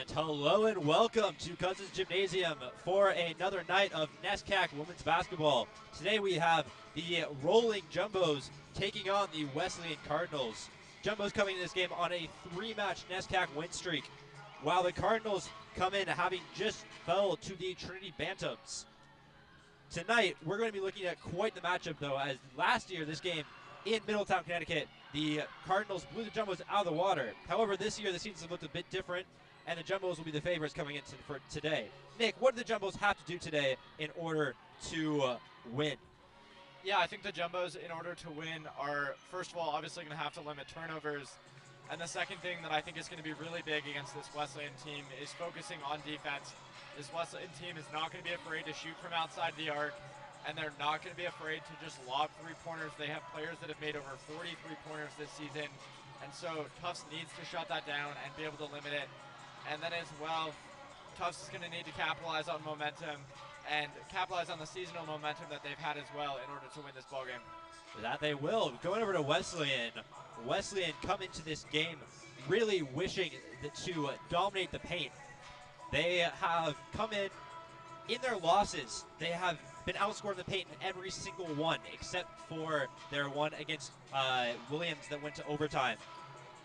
And hello and welcome to Cousins Gymnasium for another night of NESCAC women's basketball. Today we have the Rolling Jumbos taking on the Wesleyan Cardinals. Jumbos coming in this game on a 3-match NESCAC win streak, while the Cardinals come in having just fell to the Trinity Bantams. Tonight we're going to be looking at quite the matchup though, as last year this game in Middletown, Connecticut, the Cardinals blew the Jumbos out of the water. However, this year the seasons looked a bit different, and the Jumbos will be the favorites coming in for today. Nick, what do the Jumbos have to do today in order to win? Yeah, I think the Jumbos, in order to win, are, first of all, obviously going to have to limit turnovers. And the second thing that I think is going to be really big against this Wesleyan team is focusing on defense. This Wesleyan team is not going to be afraid to shoot from outside the arc, and they're not going to be afraid to just lob three-pointers. They have players that have made over 40 three-pointers this season, and so Tufts needs to shut that down and be able to limit it. And then as well, Tufts is going to need to capitalize on momentum and capitalize on the seasonal momentum that they've had as well in order to win this ballgame. That they will. Going over to Wesleyan. Wesleyan come into this game really wishing to dominate the paint. They have come in their losses, they have been outscored in the paint in every single one except for their one against Williams that went to overtime.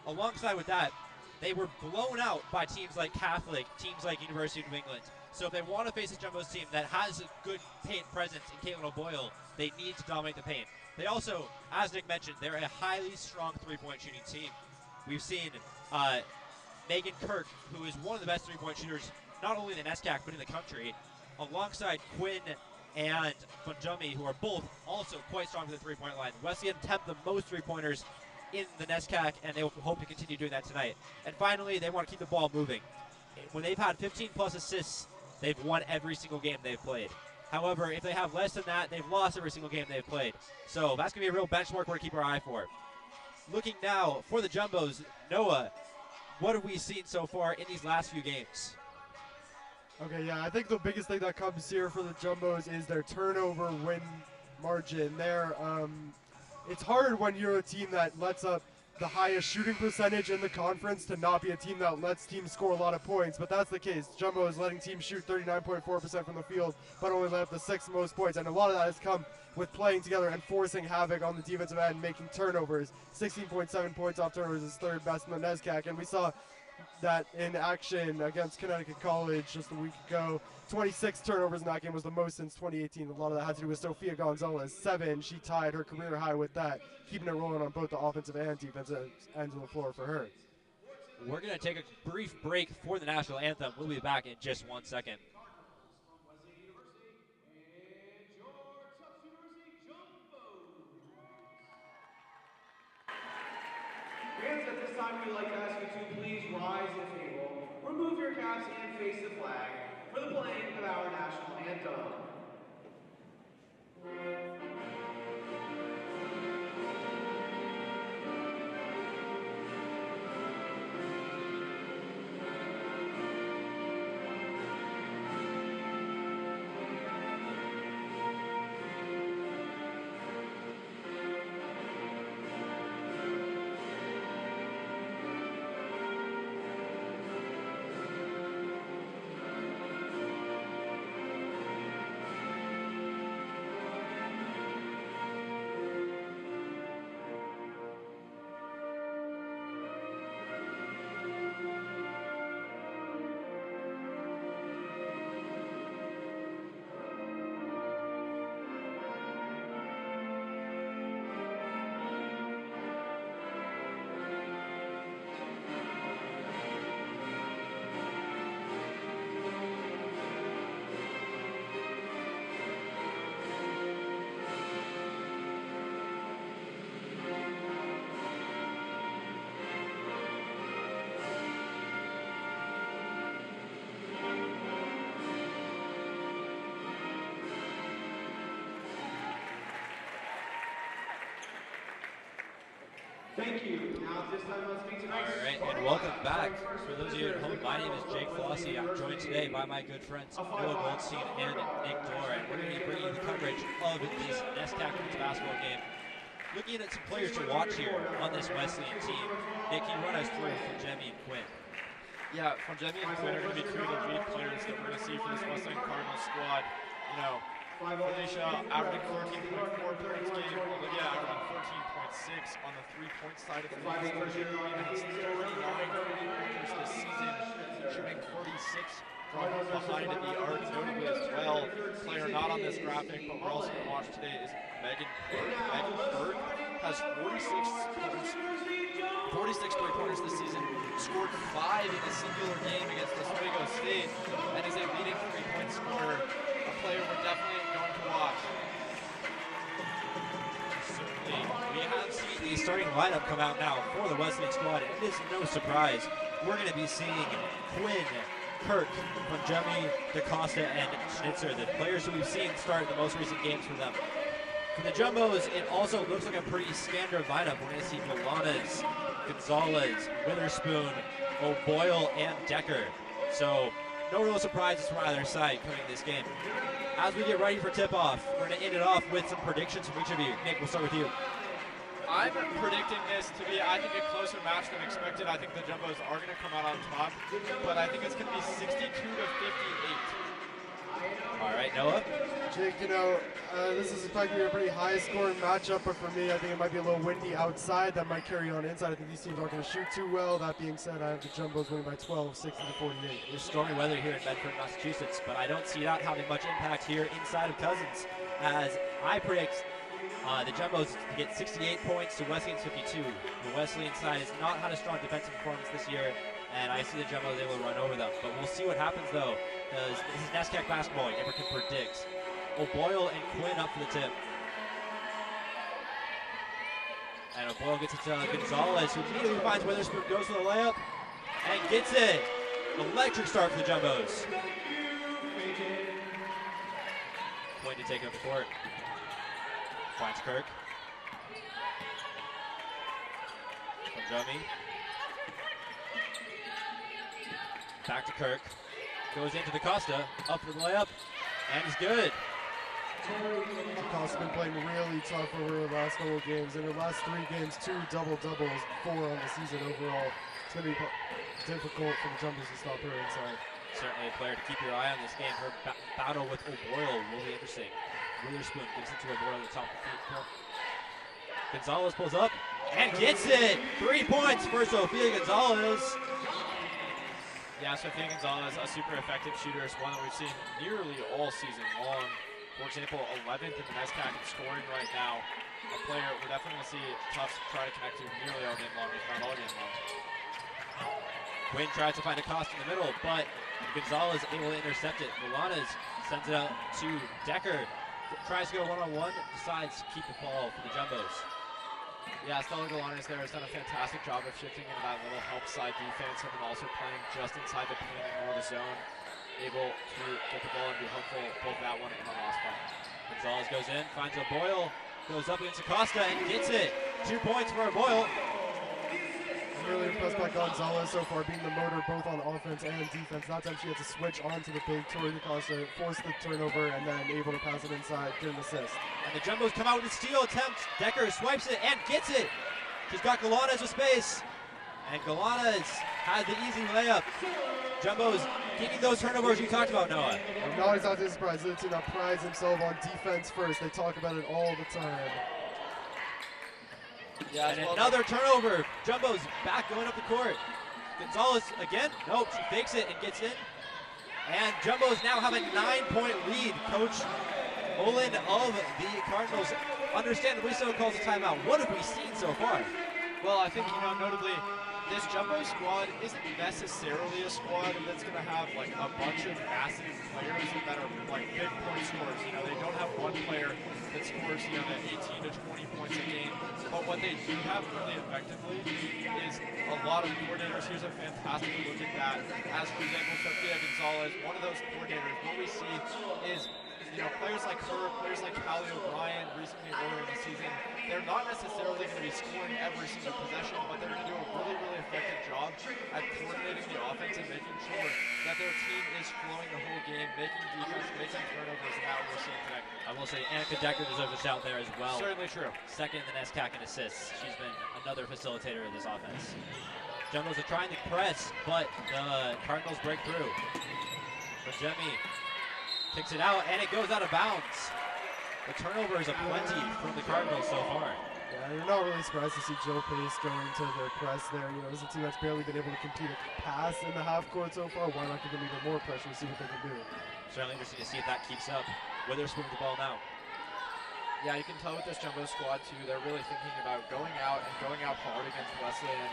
Alongside with that, they were blown out by teams like Catholic, teams like University of New England. So if they want to face a Jumbos team that has a good paint presence in Caitlin O'Boyle, they need to dominate the paint. They also, as Nick mentioned, they're a highly strong three-point shooting team. We've seen Megan Kirk, who is one of the best three-point shooters, not only in the NESCAC, but in the country, alongside Quinn and Funjumi, who are both also quite strong to the three-point line. Wesleyan attempt the most three-pointers in the NESCAC, and they will hope to continue doing that tonight. And finally, they want to keep the ball moving. When they've had 15-plus assists, they've won every single game they've played. However, if they have less than that, they've lost every single game they've played. So that's going to be a real benchmark we're to keep our eye for. Looking now for the Jumbos, Noah, what have we seen so far in these last few games? Okay, yeah, I think the biggest thing that comes here for the Jumbos is their turnover win margin. It's hard when you're a team that lets up the highest shooting percentage in the conference to not be a team that lets teams score a lot of points, but that's the case. Jumbo is letting teams shoot 39.4% from the field, but only let up the 6th most points, and a lot of that has come with playing together and forcing havoc on the defensive end, making turnovers. 16.7 points off turnovers is 3rd best in the NESCAC, and we saw that in action against Connecticut College just a week ago. 26 turnovers in that game was the most since 2018. A lot of that had to do with Sofia Gonzalez. 7, she tied her career high with that, keeping it rolling on both the offensive and defensive ends of the floor for her. We're going to take a brief break for the national anthem. We'll be back in just 1 second. Fans, at this time, we'd like to ask you to please rise at table, remove your caps, and face the flag for the playing of our national anthem. Thank you. Now at this time, let's meet tonight. All right, and welcome back. For those of you at home, my name is Jake Flossie. I'm joined today by my good friends Noah Goldstein and Nick Dorr, and we're going to be bringing you the coverage of this NESCAC women's basketball game. Looking at some players to watch here on this Wesleyan team. Nick, can you run us through for Jemmy and Quinn? Yeah, from Jemmy and Quinn are going to be two of the lead players that we're going to see for this Wesleyan Cardinals squad. You know, Felicia averaging 14.4 points game, Olivia averaging 14.6 on the 3-point side of things. 39 3-pointers this season, shooting 46 from behind the arc, notably as well. Player not on this graphic, but we're also going to watch today is Megan Berg. Megan Berg has 46 3-pointers this season, scored 5 in a singular game against Oswego State, and is a leading 3-point scorer, a player we're definitely going to watch. Certainly, we have seen the starting lineup come out now for the Wesleyan squad. It is no surprise. We're going to be seeing Quinn, Kirk, from Jemmy, DaCosta, and Schnitzer, the players who we've seen start the most recent games for them. For the Jumbos, it also looks like a pretty standard lineup. We're going to see Galanas, Gonzalez, Witherspoon, O'Boyle, and Decker. So no real surprises from either side coming in this game. As we get ready for tip-off, we're going to end it off with some predictions from each of you. Nick, we'll start with you. I'm predicting this to be, I think, a closer match than expected. I think the Jumbos are going to come out on top, but I think it's going to be 62 to 58. All right, Noah. Jake, you know, this is expected to be a pretty high-scoring matchup, but for me, I think it might be a little windy outside. That might carry on inside. I think these teams aren't going to shoot too well. That being said, I have the Jumbos winning by 12, 60 to 48. There's stormy weather here in Bedford, Massachusetts, but I don't see that having much impact here inside of Cousins, as I predict the Jumbos to get 68 points to Wesleyan's 52. The Wesleyan side has not had a strong defensive performance this year, and I see the Jumbos able to run over them. But we'll see what happens, though, because this is NESCAC basketball. You never can predict. O'Boyle and Quinn up for the tip. And O'Boyle gets it to Gonzalez, who immediately finds Witherspoon, goes for the layup, and gets it. Electric start for the Jumbos. Quinn to take it up the court. Finds Kirk. From Jummy. Back to Kirk. Goes into DaCosta. Up for the layup. And it's good. DaCosta's been playing really tough over the last couple of games. In the last 3 games, 2 double-doubles, 4 on the season overall. It's going to be difficult for the Jumbos to stop her inside. Certainly a player to keep your eye on this game. Her battle with O'Boyle will be interesting. Witherspoon gives it to O'Boyle at the top of the feet. Gonzalez pulls up and gets it. 3 points for Sofia Gonzalez. Yeah, Sofia Gonzalez, a super effective shooter, is one that we've seen nearly all season long. For example, 11th in the NESCAC in scoring right now. A player we're definitely going to see Tufts try to connect to nearly all game long, if not all game long. Quinn tries to find a cost in the middle, but Gonzalez able to intercept it. Galanas sends it out to Decker. Tries to go one-on-one, decides to keep the ball for the Jumbos. Yeah, Stella Galanas there has done a fantastic job of shifting into that little help side defense and then also playing just inside the paint and more the zone. Able to get the ball and be helpful both that one and the last one. Gonzalez goes in, finds O'Boyle, goes up against Acosta and gets it. 2 points for O'Boyle. I'm really impressed by Gonzalez so far, being the motor both on offense and defense. That time she had to switch onto the big Tori DaCosta, force the turnover, and then able to pass it inside, get an assist. And the Jumbos come out with a steal attempt. Decker swipes it and gets it. She's got Galanas with space. And Galanas has the easy layup. Jumbos getting those turnovers you talked about, Noah. I'm not exactly surprised. It's a team that prides themselves on defense first. They talk about it all the time. Yeah, and another turnover. Jumbo's back going up the court. Gonzalez again. Nope, she fakes it and gets in. And Jumbos now have a 9-point lead. Coach Olin of the Cardinals, understandably so, calls a timeout. What have we seen so far? Well, I think, notably, this Jumbo squad isn't necessarily a squad that's going to have, a bunch of massive players that are, big point scorers. They don't have one player that scores, the 18 to 20 points a game. But what they do have really effectively is a lot of coordinators. Here's a fantastic look at that. As, for example, Sofia Gonzalez, one of those coordinators, what we see is players like her, players like Callie O'Brien recently earlier in the season, they're not necessarily going to be scoring every single possession, but they're going to do a really, really effective job at coordinating the offense and making sure that their team is flowing the whole game, making defense, making turnovers, and that's what we're seeing today. I will say Annika Decker deserves a shout there as well. Certainly true. Second in the NESCAC in assists. She's been another facilitator of this offense. Jumbos are trying to press, but the Cardinals break through. Jemmy kicks it out, and it goes out of bounds. The turnovers aplenty from the Cardinals so far. Yeah, you're not really surprised to see Joe Pace go into their press there. You know, this is a team that's barely been able to compete a pass in the half court so far. Why not give them even more pressure and see what they can do? Certainly interesting to see if that keeps up. Witherspoon with the ball now. Yeah, you can tell with this Jumbo squad too, they're really thinking about going out hard against Wesleyan,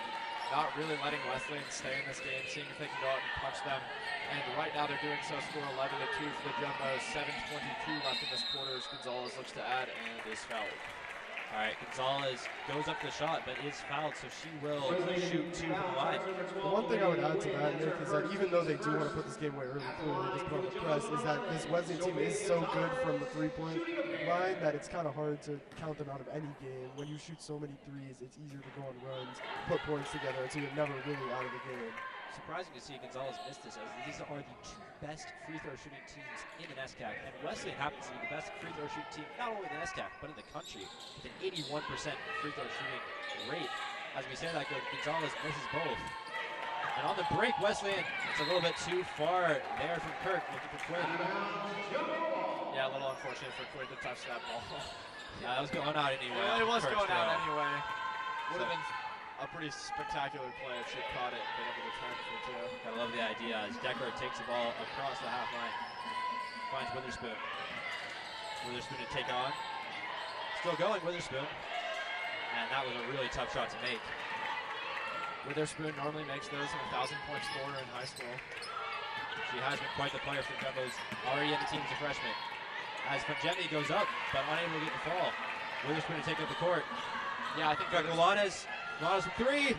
not really letting Wesleyan stay in this game, seeing if they can go out and punch them. And right now they're doing so. Score 11-2 for the Jumbos. 7:22 left in this quarter as Gonzalez looks to add and is fouled. All right, Gonzalez goes up for the shot, but is fouled, so she will shoot 2 from the line. The one thing I would add to that, Nick, is that even though they do want to put this game away early, clearly just put on the press, is that this Wesleyan team is so good from the three-point line that it's kind of hard to count them out of any game. When you shoot so many threes, it's easier to go on runs, put points together, so you're never really out of the game. Surprising to see Gonzalez miss this, as these are the 2 best free throw shooting teams in the NESCAC, and Wesleyan happens to be the best free throw shooting team not only in the NESCAC but in the country with an 81% free throw shooting rate. As we say that, Gonzalez misses both. And on the break, Wesleyan, it's a little bit too far there from Kirk, looking for Quinn. Yeah, a little unfortunate for Quinn to touch that ball. That was going out anyway. It was Kirk's going out throw. anyway. Would have been a pretty spectacular play if she caught it, been able to turn for 2. I love the idea as Decker takes the ball across the half line. Finds Witherspoon. Witherspoon to take on. Still going, Witherspoon. And that was a really tough shot to make. Witherspoon normally makes those in 1,000-point scorer in high school. She has been quite the player for the Jumbos, already in the team as a freshman. As Jemmy goes up, but unable to get the fall. Witherspoon to take up the court. Yeah, I think Got Golanes. Golanes with 3.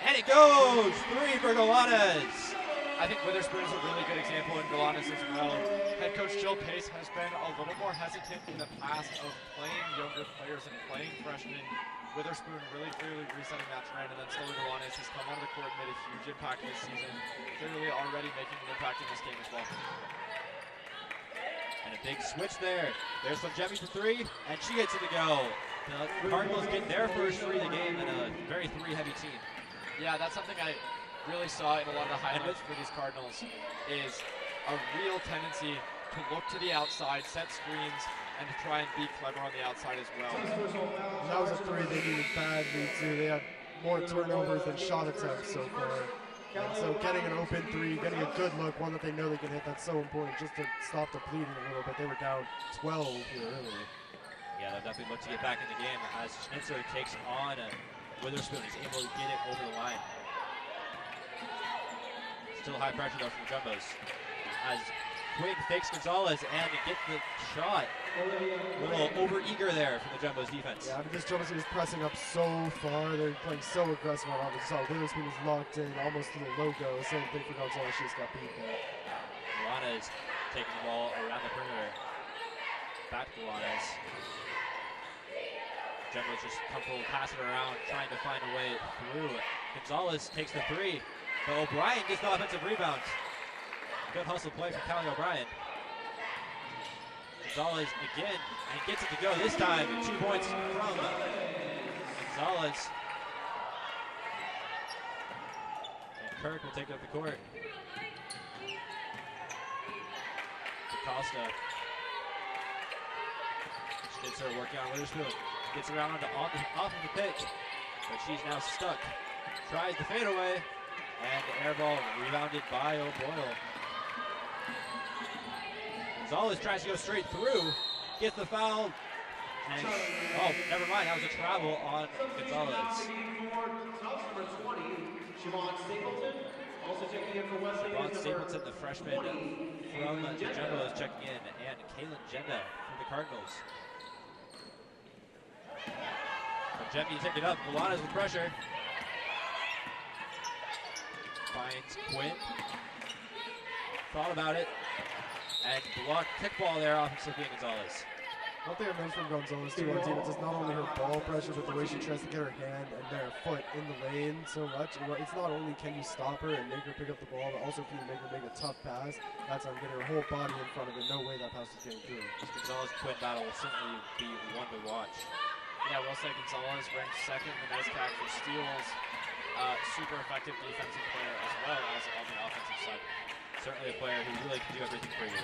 And it goes! 3 for Golanes. I think Witherspoon is a really good example in Golanes as well. Head coach Jill Pace has been a little more hesitant in the past of playing younger players and playing freshmen. Witherspoon really clearly resetting that trend, and then slowly Golanes has come onto the court and made a huge impact this season. Clearly already making an impact in this game as well. And a big switch there. There's Jemmy for 3, and she gets it to go. The Cardinals get their first 3 of the game in a very 3-heavy team. Yeah, that's something I really saw in a lot of the highlights for these Cardinals, is a real tendency to look to the outside, set screens, and to try and be clever on the outside as well. And that was a 3 they needed badly too. They had more turnovers than shot attempts so far. And so getting an open 3, getting a good look, one that they know they can hit, that's so important just to stop the bleeding a little bit. They were down 12 here early. Yeah, they'll definitely look to get back in the game as Schnitzer takes on Witherspoon. He's able to get it over the line. Still high pressure though from the Jumbos. As Quinn fakes Gonzalez and to get the shot. A little over-eager there from the Jumbos defense. Yeah, but this Jumbos team is pressing up so far. They're playing so aggressive on offense. So Witherspoon is locked in almost to the logo. Same thing for Gonzalez. She just got beat there. Golanes taking the ball around the perimeter. Back to Golanes. Jumbos just comfortable passing around, trying to find a way through. Gonzalez takes the 3, but O'Brien gets the offensive rebound. Good hustle play from Callie O'Brien. Gonzalez again, and gets it to go this time. 2 points from Gonzalez. And Kirk will take up the court. DaCosta. Schnitzer working on Witherspoon. Gets around off of the pitch, but she's now stuck. Tries the fadeaway, and the air ball rebounded by O'Boyle. Gonzalez tries to go straight through, gets the foul, and oh, never mind, that was a travel on Gonzalez. Number 20, Siobhan Stapleton, also checking in for Wesleyan. Siobhan Stapleton, the freshman from the Jumbos, checking in, and Kaylin Jenda from the Cardinals. Jemmy to take it up. Golanes with pressure. Finds Quinn. Thought about it. And blocked kickball there off of Sophia Gonzalez. One thing I've noticed from Gonzalez too on team is just not only her ball pressure, but the way she tries to get her hand and their foot in the lane so much. It's not only can you stop her and make her pick up the ball, but also can you make her make a tough pass. That's on getting her whole body in front of it. No way that pass is getting through. This Gonzalez-Quinn battle will certainly be one to watch. Yeah, we'll say Gonzalez ranked 2nd in the NESCAC for steals super effective defensive player as well as on the offensive side. Certainly a player who really can do everything for you.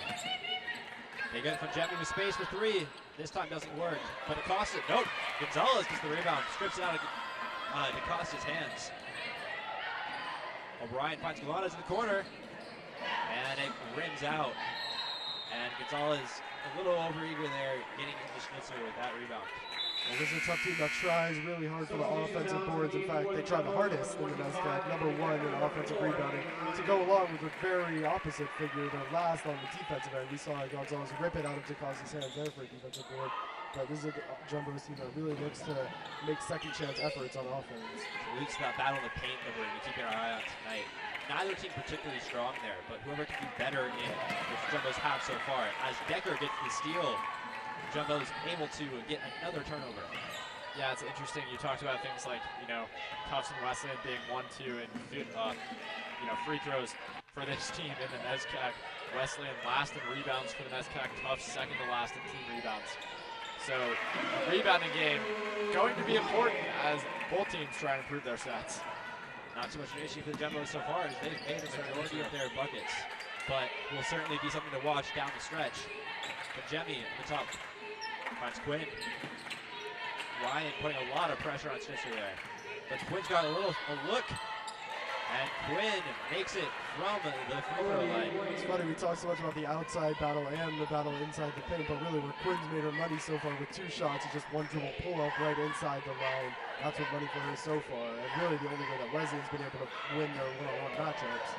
They get it from Jemmy with space for three. This time doesn't work, but it costs it. Nope. Gonzalez gets the rebound, strips it out of DaCosta's hands. O'Brien finds Galanas in the corner, and it rims out. And Gonzalez a little overeager there, getting into Schnitzer with that rebound. Well, this is a tough team that tries really hard for the offensive boards. In fact, they try the hardest in the NESCAC, #1 in offensive rebounding, to go along with a very opposite figure to last on the defensive end. We saw Gonzalez rip it out of DaCosta's hands there for a defensive board. But this is a Jumbo's team that really looks to make second chance efforts on offense. Leads to that battle of the paint that we're going to be keeping our eye on tonight. Neither team particularly strong there, but whoever can do better in which Jumbo's have so far. As Decker gets the steal, Jumbo's able to get another turnover. Yeah, it's interesting. You talked about things like, Tufts and Wesleyan being 1-2 and free throws for this team in the NESCAC. Wesleyan last in rebounds for the NESCAC. Tufts second to last in team rebounds. So, a rebounding game going to be important as both teams try and improve their stats. Not too much of an issue for the Jumbos so far as they've made the majority of their buckets, but will certainly be something to watch down the stretch. But Jemmy at the top finds Quinn. Ryan putting a lot of pressure on Schnitzer there, but Quinn's got a look, and Quinn makes it from the free throw line. It's funny, we talk so much about the outside battle and the battle inside the paint, but really where Quinn's made her money so far with 2 shots is just 1 dribble pull up right inside the line. That's what money for her so far, and really the only way that Wesleyan's been able to win their one-on-one matchups.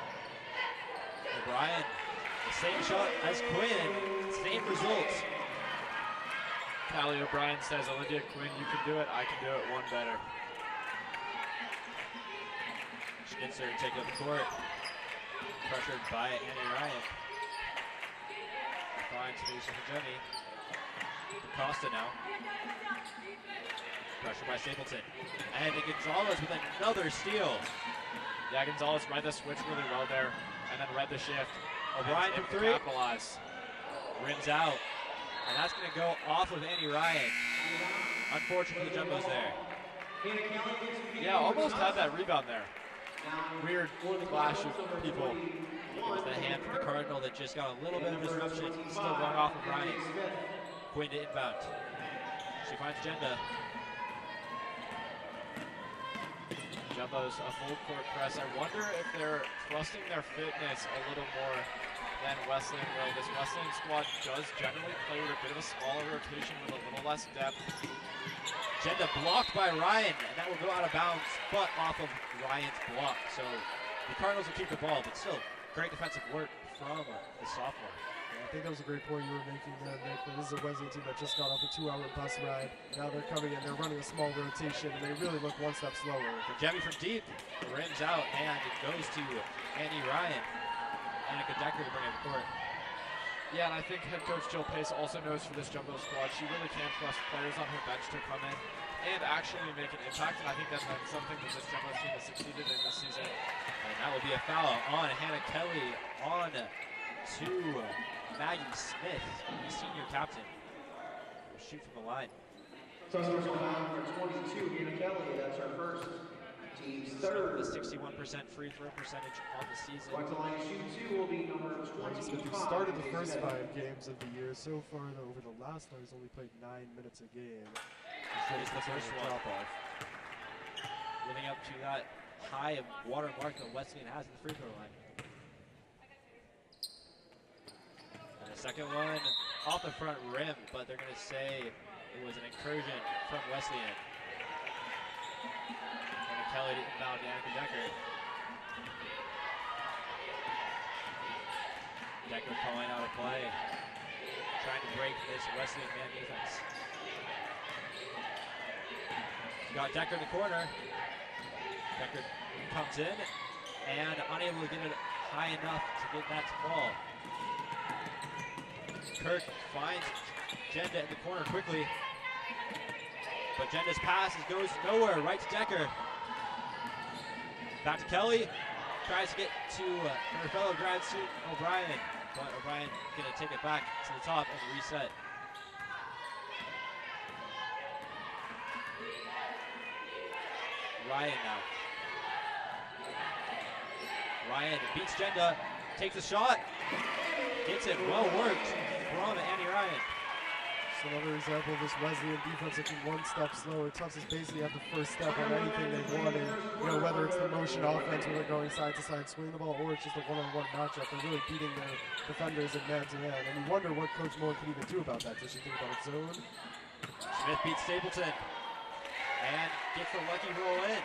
O'Brien, the same shot as Quinn, same results. Callie O'Brien says, Olivia Quinn, you can do it, I can do it, one better. Schnitzer taking up the court, pressured by Annie Ryan. Finds Felicia for Jemmy. DaCosta now. Pressure by Stapleton. And Gonzalez with another steal. Yeah, Gonzalez read the switch really well there, and then read the shift. O'Brien from 3. Capitalize. Rims out. And that's going to go off of Annie Ryan. Unfortunate for the Jumbos there. Yeah, almost had that rebound there. Weird clash of people. It was the hand from the Cardinal that just got a little bit of disruption. Still going off of Ryan. Quinn to inbound. She finds Jenda. Jumbo's a full court press. I wonder if they're trusting their fitness a little more than Wesleyan will. This Wesleyan squad does generally play with a bit of a smaller rotation with a little less depth. Jenda blocked by Ryan, and that will go out of bounds, but off of Ryan's block. So the Cardinals will keep the ball, but still great defensive work from the sophomore. Yeah, I think that was a great point you were making there, Nick. This is a Wesleyan team that just got off a 2-hour bus ride. Now they're coming in, they're running a small rotation, and they really look one step slower. Jemmy from deep, rims out, and it goes to Annie Ryan. And a good Decker to bring up the court. Yeah, and I think head coach Jill Pace also knows for this Jumbo squad, she really can trust players on her bench to come in and actually make an impact, and I think that's something that this Jumbo team has succeeded in this season. And that will be a foul on Hannah Kelly, on to Maggie Smith, the senior captain. Will shoot from the line. So first foul for 22, Hannah Kelly, that's her first. Team's third. The 61% free throw percentage on the season. Going to line shoot 2 will be number 25. Smith, who started the first 5 games of the year. So far, though, over the last 5, he's only played 9 minutes a game. It's the first one. Drop-off. Living up to that high watermark that Wesleyan has in the free throw line. And the second one off the front rim, but they're going to say it was an incursion from Wesleyan. Kelly to inbound Danica Decker. Decker calling out a play, trying to break this Wesleyan man defense. Got Decker in the corner. Decker comes in and unable to get it high enough to get that to fall. Kirk finds Jenda in the corner quickly, but Jenda's pass goes nowhere, right to Decker. Back to Kelly, tries to get to her fellow grad student O'Brien, but O'Brien gonna take it back to the top and reset. Ryan now. Ryan beats Jenda, takes a shot, gets it, well worked from Andy Ryan. Just another example of this Wesleyan defense looking one step slower. Tufts is basically at the first step on anything they wanted. You know, whether it's the motion offense where they're going side to side, swinging the ball, or it's just a one-on-one matchup. They're really beating their defenders in man-to-man. And you wonder what Coach Moore can even do about that. Does she think about a zone? Smith beats Stapleton and gets the lucky roll in.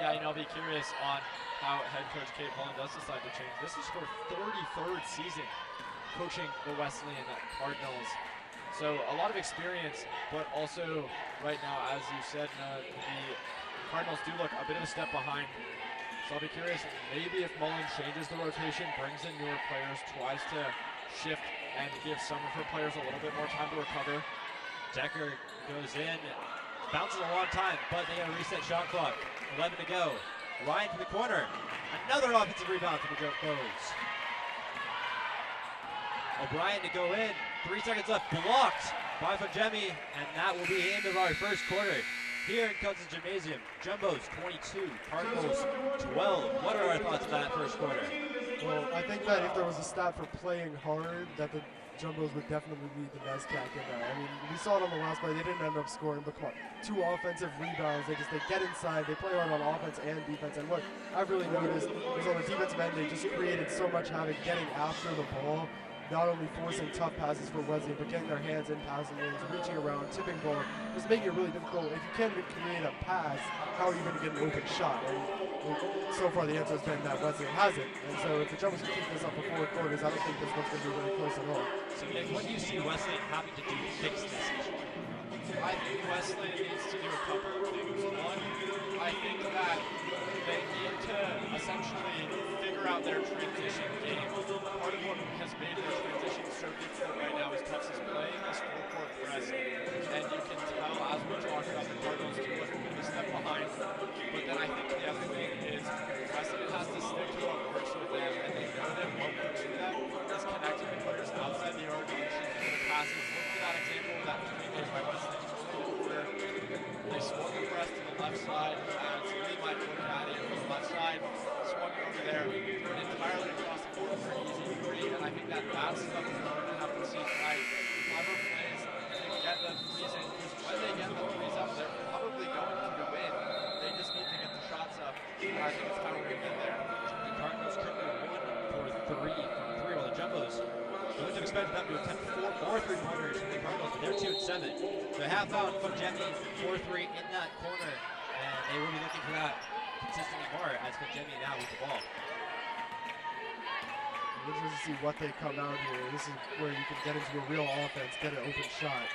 Yeah, you know, I'll be curious on how head coach Kate Mullen does decide to change. This is her 33rd season coaching the Wesleyan Cardinals. So a lot of experience, but also right now, as you said, the Cardinals do look a bit of a step behind. So I'll be curious, maybe if Mullen changes the rotation, brings in newer players, tries to shift and give some of her players a little bit more time to recover. Decker goes in, bounces a long time, but they got a reset shot clock. 11 to go. Ryan to the corner. Another offensive rebound for the Jumbos. O'Brien to go in. 3 seconds left. Blocked by Fajemi, and that will be the end of our first quarter. Here in Cousins Gymnasium, Jumbos 22, Cardinals 12. What are our thoughts on that first quarter? Well, I think that if there was a stat for playing hard, that the Jumbos would definitely lead the NESCAC in that. I mean, we saw it on the last play. They didn't end up scoring, but come on. 2 offensive rebounds. They get inside. They play hard on offense and defense. And what I've really noticed is on the defensive end, they just created so much havoc getting after the ball. Not only forcing tough passes for Wesleyan, but getting their hands in passing lanes, reaching around, tipping ball, just making it really difficult. If you can't even create a pass, how are you going to get an open shot? And so far the answer has been that Wesleyan hasn't. And so if the Jumbos can keep this up for 4 quarters, I don't think this one's going to be really close at all. So Nick, what do you see Wesleyan having to do to fix this issue? I think Wesleyan needs to do a couple of things. One, I think that they need to essentially figure out their transition game. Part of what has made their transition so difficult right now is Tufts is playing this full-court press, and you can tell as we talk about the Cardinals do look a bit of a step behind. But then I think the other thing is Wesleyan has to stick to what works with them, and they know that what works with them is connecting with players outside the organization for the passes. Look at that example of that 3 days by Wesleyan. They swung the press to the left side, and it's really my look at it from the left side, swung it over there, and entirely across the court for an easy 3, and I think that that's stuff we're going to have to see tonight. Clever plays to get the 3s in, because when they get the 3s up, they're probably going to go in. They just need to get the shots up, and I think it's how we're going to get there. The Cardinals currently 1 for 3 from 3, while the Jumbos, you wouldn't have expected them to attempt 4 more 3-pointers from the Cardinals, but they're 2 and 7. So half out from Jemmy, 4-3 in that corner, and they will be looking for that consistently more as Jemmy now with the ball. We're just to see what they come out here. This is where you can get into a real offense, get an open shot.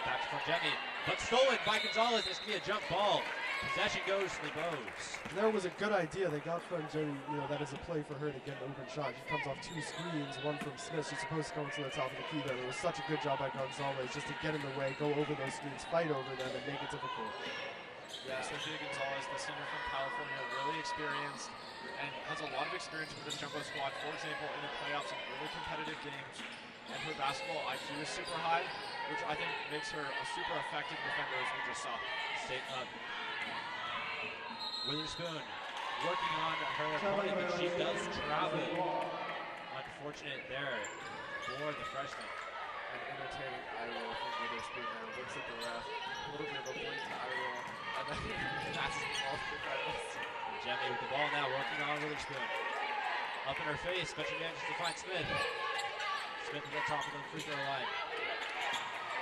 Back to Jemmy, but stolen by Gonzalez. This could be a jump ball. Possession goes to the Bows. There was a good idea. They got from Jenny, that is a play for her to get an open shot. She comes off 2 screens, one from Smith. She's supposed to go into the top of the key there. It was such a good job by Gonzalez just to get in the way, go over those screens, fight over them, and make it difficult. Yeah, Sophia Gonzalez, the senior from California, really experienced and has a lot of experience with this Jumbo squad. For example, in the playoffs in really competitive games. And her basketball IQ is super high, which I think makes her a super effective defender, as we just saw. Witherspoon working on her opponent, but she does travel. Unfortunate there for the freshman. An entertaining eye roll from Witherspoon there. Looks at the ref, a little bit of a blatant eye roll, and then passes the ball to the Cardinals. Jemmy with the ball now, working on Witherspoon. Up in her face, but she manages to find Smith. Smith at the top of the free throw line.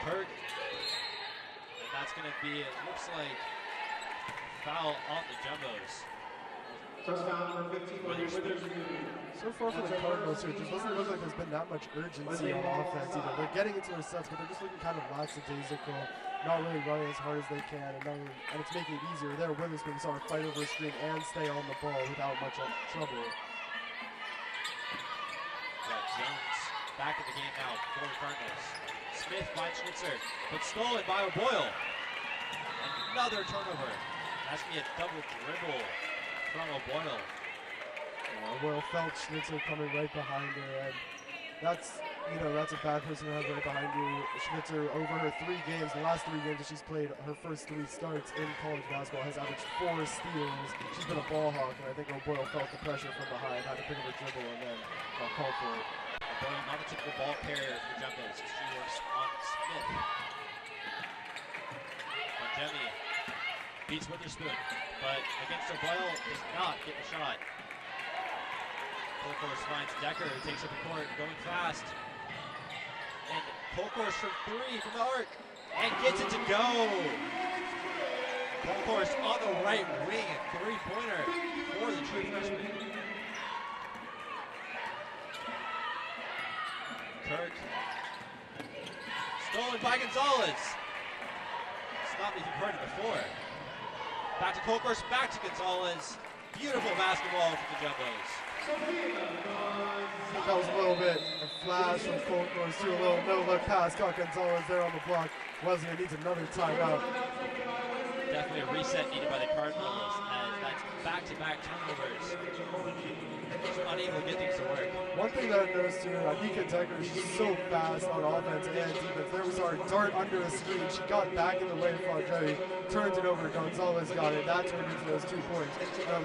Kirk. And that's going to be, it looks like, foul on the Jumbos. First foul number 15, Witherspoon. So far for the Cardinals here, it just doesn't look like there's been that much urgency on offense either. They're getting into their sets, but they're just looking kind of lackadaisical, not really running as hard as they can, and it's making it easier. There, Witherspoon saw her fight over a screen and stay on the ball without much trouble. Got Jones back in the game now for the Cardinals. Smith finds Schnitzer, but stolen by O'Boyle. Another turnover. That's going to be a double dribble from O'Boyle. O'Boyle felt Schnitzer coming right behind her, and that's you know, that's a bad person to have right behind you. Schmitzer, over her 3 games, the last 3 games that she's played, her first 3 starts in college basketball, has averaged 4 steals. She's been a ball hawk, and I think O'Boyle felt the pressure from behind, had to pick up a dribble, and then called for it. O'Boyle, not a typical ball carrier for Jumbos. She works on Smith. Jemmy beats Witherspoon, but against O'Boyle does not get the shot. Colcourse finds Decker, who takes up the court, going fast. And Colcourse from 3 from the arc, and gets it to go. Colcourse on the right wing, 3-pointer for the true freshman. Kirk, stolen by Gonzalez. Stop me if you've heard it before. Back to Colcourse, back to Gonzalez. Beautiful basketball from the Jumbos. That was a little bit a flash from Colcourse to a little no-look pass. Caught Gonzalez there on the block. Wesleyan needs another timeout. Definitely a reset needed by the Cardinals, as that's back-to-back turnovers. Just unable to get things to work. One thing that I've noticed too, Nika Decker, she's so fast on offense and defense. There was our dart under a screen. She got back in the way of Fondrelli, turned it over. Gonzalez got it. That turned into those 2 points.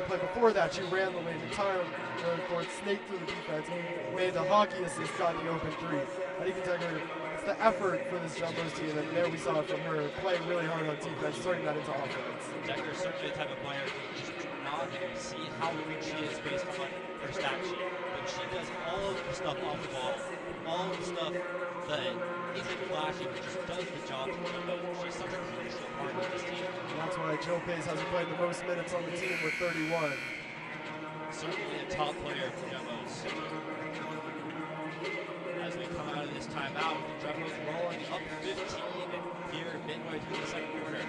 But before that, she ran the lane, the time the court, snaked through the defense, made the hockey assist, got the open 3. Nika Decker, it's the effort for this Jumbos team, and there we saw it from her, playing really hard on defense, turning that into offense. Decker is certainly the type of player who just do not see how weak she is based on her stat sheet. But she does all of the stuff off the ball, all of the stuff that isn't flashy, but just does the job for Jumbos. She's such a crucial part of this team. And that's why Joe Pace hasn't played the most minutes on the team with 31. Certainly a top player for Jumbos. As we come out of this timeout, the Jumbos rolling up 15 here midway through the second quarter.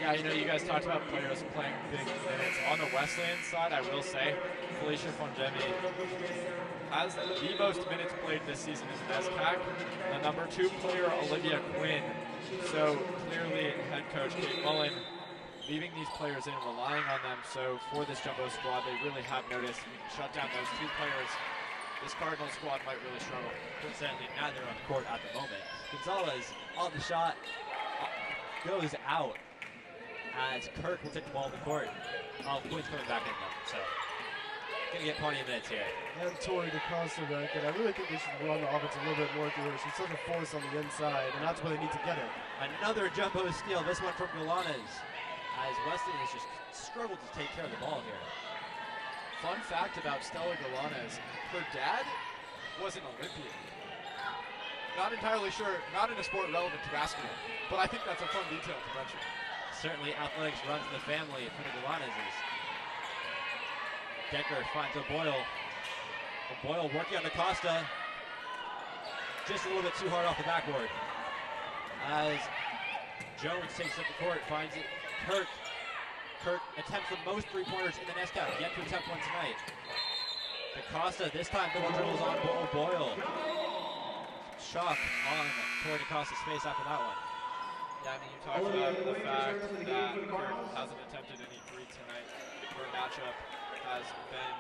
Yeah, you know, you guys talked about players playing big minutes. On the Wesleyan side, I will say, Felicia Fongemi has the most minutes played this season in NESCAC. The number 2 player, Olivia Quinn. So clearly, head coach Kate Mullen leaving these players in, relying on them. So for this Jumbo squad, they really have noticed, shut down those 2 players. This Cardinal squad might really struggle. Coincidentally, neither on the court at the moment. Gonzalez on the shot, goes out. As Kirk will take the ball in the court. Quinn's coming back in though, so gonna get plenty of minutes here. And Tori DeCosta back, and I really think they should run the offense a little bit more through her. She's such a force on the inside, and that's where they need to get it. Another Jumbo steal, this one from Galanes. As Wesleyan has just struggled to take care of the ball here. Fun fact about Stella Galanes, her dad was an Olympian. Not entirely sure, not in a sport relevant to basketball, but I think that's a fun detail to mention. Certainly athletics runs in the family for the Galaneses. Decker finds O'Boyle. O'Boyle working on DeCosta. Just a little bit too hard off the backboard. As Jones takes up the court, finds it. Kirk attempts the most 3-pointers in the NESCAC. Yet to attempt one tonight. DeCosta this time double dribbles on O'Boyle. Shock on Tori DeCosta's face after that one. Yeah, I mean, you talked about the fact that Kirk hasn't attempted any 3 tonight. Her matchup has been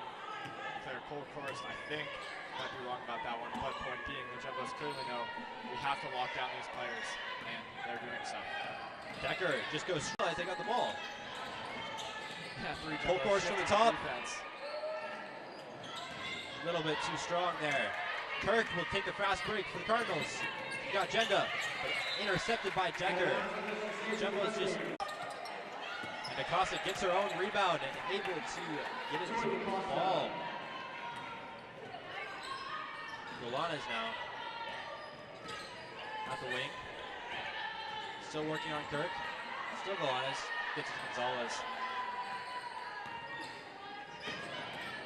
Claire Colcourse, I think. Might be wrong about that one, but point being, the Jumbos clearly know we have to lock down these players, and they're doing so. Decker just goes straight as they got the ball. Yeah, 3 Colcourse from the top. Defense. A little bit too strong there. Kirk will take the fast break for the Cardinals. You got Jenda, but intercepted by Decker. Jumbos just... And DeCosta gets her own rebound and able to get it to the ball. Galanes now. At the wing. Still working on Kirk. Still Galanes. Gets it to Gonzalez.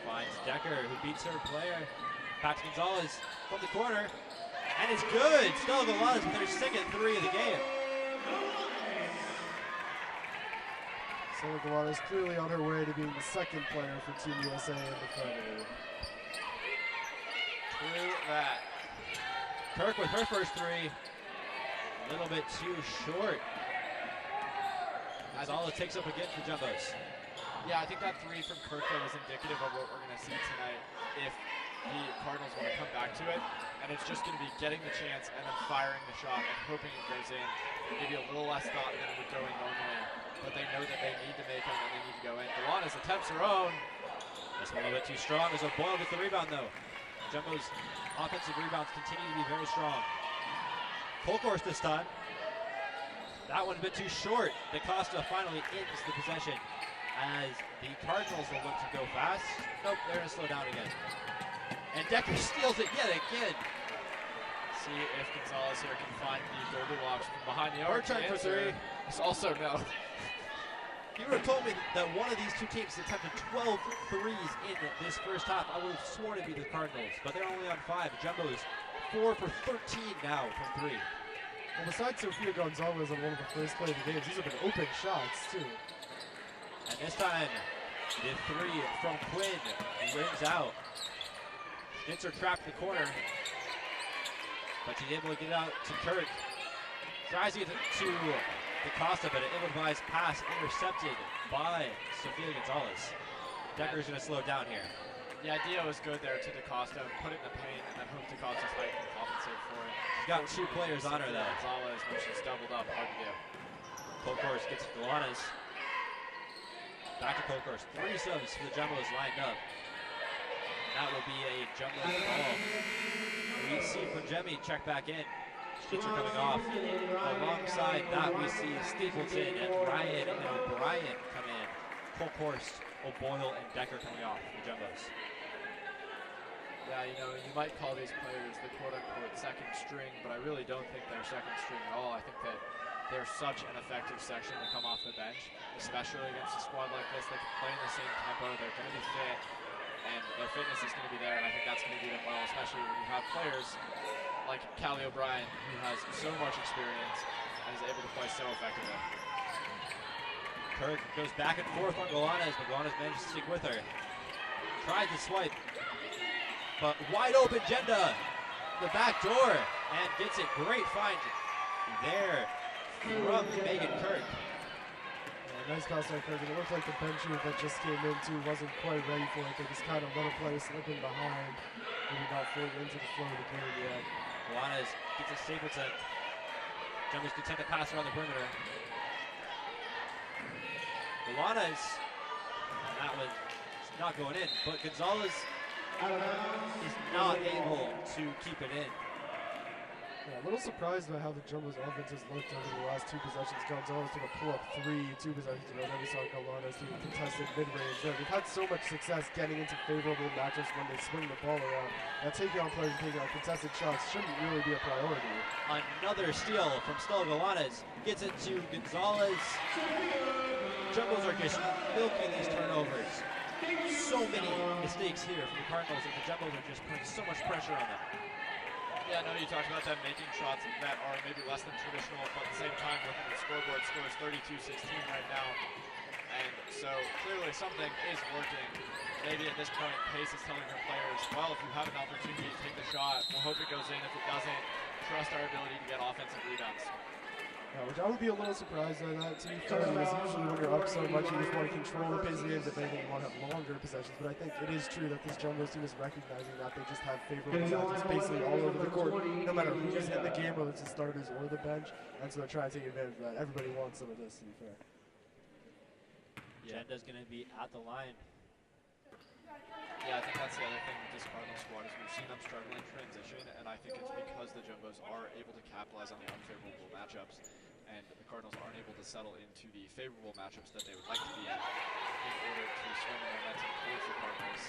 Finds Decker, who beats her player. Back to Gonzalez from the corner. And it's good. Stella Galanes with her second 3 of the game. Stella Galanes clearly on her way to being the second player for Team USA in the final. True that. Kirk with her first 3. A little bit too short. Gonzalez takes up again for Jumbos. Yeah, I think that 3 from Kirk though was indicative of what we're going to see tonight. If the Cardinals want to come back to it, and it's just going to be getting the chance and then firing the shot and hoping it goes in. Maybe a little less thought than it would go in normally, but they know that they need to make them and they need to go in. Galana's attempts her own. That's a little bit too strong as Boyle gets the rebound though. Jumbo's offensive rebounds continue to be very strong. Full course this time. That one's a bit too short. DaCosta finally ends the possession as the Cardinals will look to go fast. Nope, they're going to slow down again. And Decker steals it yet again. See if Gonzalez here can find the Goldilocks from behind the arc. Turn for three. It's also no. You would have told me that one of these two teams attempted 12 threes in this first half. I would have sworn it'd be the Cardinals, but they're only on 5. Jumbo's 4 for 13 now from 3. Well, besides Sofia Gonzalez on one of the first play of the games, these have been open shots too. And this time, the 3 from Quinn rings out. Schnitzer trapped the corner, but she's able to get it out to Kirk. Tries to get to DaCosta, but an ill-advised pass intercepted by Sofia Gonzalez. Decker's going to slow down here. The idea was good there to DaCosta, put it in the paint, and then hope DaCosta's height can compensate for it. She's got 2 players on her though. Gonzalez, when she's doubled up, hard to do. Colcourse gets Galana's. Back to Colcourse. 3 subs for the Jumbos lined up. That will be a Jumbo ball. We see Punjemi check back in. Schnitzer coming off. Alongside that, we see Stapleton and Ryan and O'Brien come in. Colcourse, O'Boyle, and Decker coming off for the Jumbos. Yeah, you know, you might call these players the quote-unquote second string, but I really don't think they're second string at all. I think that they're such an effective section to come off the bench, especially against a squad like this. They can play in the same tempo, they're going to be fit, and their fitness is going to be there, and I think that's going to do them well, especially when you have players like Callie O'Brien, who has so much experience and is able to play so effectively. Kirk goes back and forth on Galana's, but Galana's managed to stick with her. Tried to swipe, but wide open Jenda, the back door, and gets it. Great find there from Megan Kirk. Nice pass by Kirk. It looked like the bench unit that just came in too wasn't quite ready for it. They just kind of let a player slip in behind. Maybe not fully into the flow of the game yet. Galana's gets a Stapleton. Jumbos content to pass around the perimeter. Galana's, that was not going in, but Gonzalez is not able to keep it in. Yeah, a little surprised by how the Jumbo's offense has looked over the last 2 possessions. Gonzalez took a pull-up 3 2 possessions ago. Then we saw Galana's do a contested mid-range there. We've had so much success getting into favorable matchups when they swing the ball around. Now taking on players and taking on contested shots shouldn't really be a priority. Another steal from Stella Galana's. Gets it to Gonzalez. Jumbos are just milking these turnovers. So many mistakes here from the Cardinals, and the Jumbos are just putting so much pressure on them. Yeah, I know you talked about them making shots that are maybe less than traditional, but at the same time, looking at the scoreboard, scores 32-16 right now. And so clearly something is working. Maybe at this point, Pace is telling her players, well, if you have an opportunity to take the shot, we'll hope it goes in. If it doesn't, trust our ability to get offensive rebounds. Which I would be a little surprised by that too, because usually when you're up so much, you just want to control the pace of the games. If anything, you want to have longer possessions. But I think it is true that this Jumbos team is recognizing that they just have favorable matches basically all over the court, no matter who's in the game, whether it's the starters or the bench. And so they're trying to take advantage of that. Everybody wants some of this, to be fair. Jenda's going to be at the line. Yeah, I think that's the other thing with this Cardinal squad is we've seen them struggle in transition, and I think it's because the Jumbos are able to capitalize on the unfavorable matchups, and the Cardinals aren't able to settle into the favorable matchups that they would like to be in order to swing the momentum towards the Cardinals.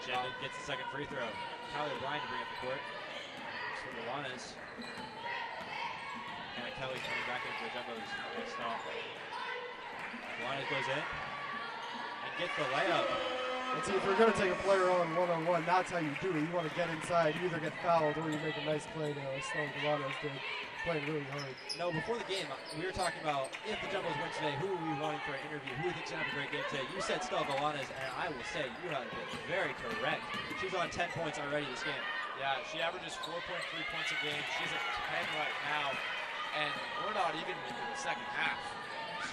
Jenda gets the second free throw. Callie O'Brien to bring up the court. So Galana's. And Kelly coming back into the Jumbos. Nice stop. Galana's goes in and gets the layup. And see, if you're going to take a player on one-on-one, that's how you do it. You want to get inside, you either get fouled or you make a nice play there, like Stella Galana's did, playing really hard. No, before the game, we were talking about if the Jumbos win today, who are we wanting for an interview? Who thinks going to have a great game today? You said Stella Galana's, and I will say you have been very correct. She's on 10 points already this game. Yeah, she averages 4.3 points a game. She's at 10 right now, and we're not even into the second half.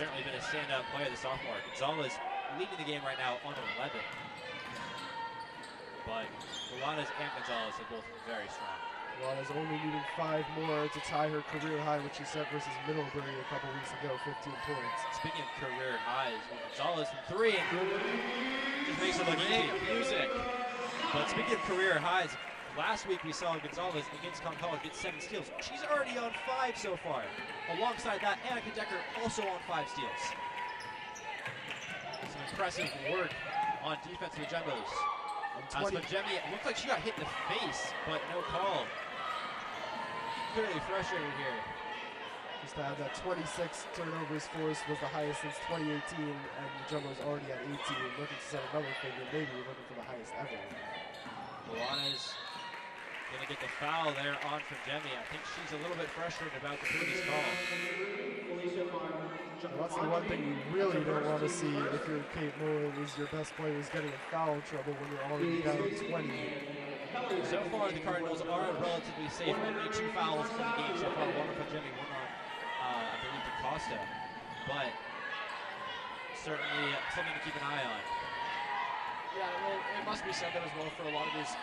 Certainly been a standout player, the sophomore. Gonzalez leading the game right now on 11. but Milana's and Gonzalez are both very strong. Milana's only needing 5 more to tie her career high, which she set versus Middlebury a couple weeks ago, 15 points. Speaking of career highs, Gonzalez from 3 and just makes it look easy. Music. But speaking of career highs, last week we saw Gonzalez against College get 7 steals. She's already on 5 so far. Alongside that, Annika Decker also on 5 steals. Some impressive work on defense for the Jumbos. As for Jemmy, it looked like she got hit in the face, but no call. Clearly frustrated here. Just to have that 26 turnovers forced was the highest since 2018, and the Jumbos already at 18, looking to set another figure, maybe looking for the highest ever. Milana's gonna get the foul there on from Jemmy. I think she's a little bit frustrated about the previous call. That's the one thing you really don't want to see if you're Kate Mullen is your best player is getting in foul trouble when you're already down 20. So far, the Cardinals are relatively safe. Only 2 fouls in the game so far. One on Jemmy, one on, I believe, DaCosta. But certainly something to keep an eye on. Yeah, well, it must be said that as well for a lot of these.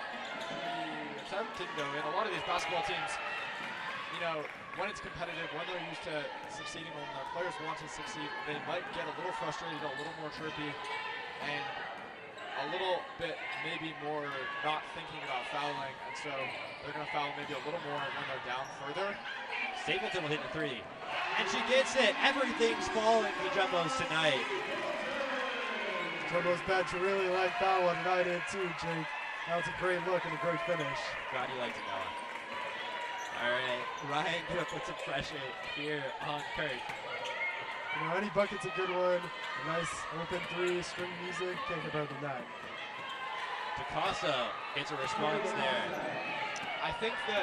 Didn't go in. A lot of these basketball teams, you know, when it's competitive, when they're used to succeeding, when their players want to succeed, they might get a little frustrated, a little more chirpy, and a little bit maybe more not thinking about fouling, and so they're going to foul maybe a little more when they're down further. Stapleton will hit the 3. And she gets it. Everything's falling for the Jumbos tonight. Jumbos bench really like that one, and I did too, Jake. That was a great look and a great finish. God, you like to know. All right, Ryan gonna put some pressure here on Kirk. You know, any bucket's a good one. A nice open 3, string music, can't get better than that. DaCosta gets a response there. I think the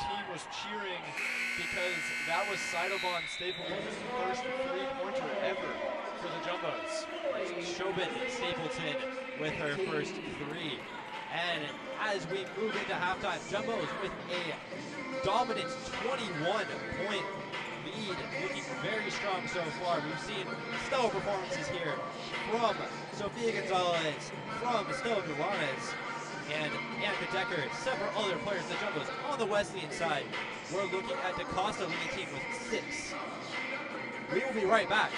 team was cheering because that was Sidobon Stapleton's first 3-pointer ever for the Jumbos. Shobin Stapleton with her first 3. And as we move into halftime, Jumbos with a dominant 21-point lead, looking very strong so far. We've seen stellar performances here from Sofia Gonzalez, from Stella Milanes, and Annika Decker, several other players in the Jumbos. On the Wesleyan side, we're looking at DaCosta leading the team with 6. We will be right back.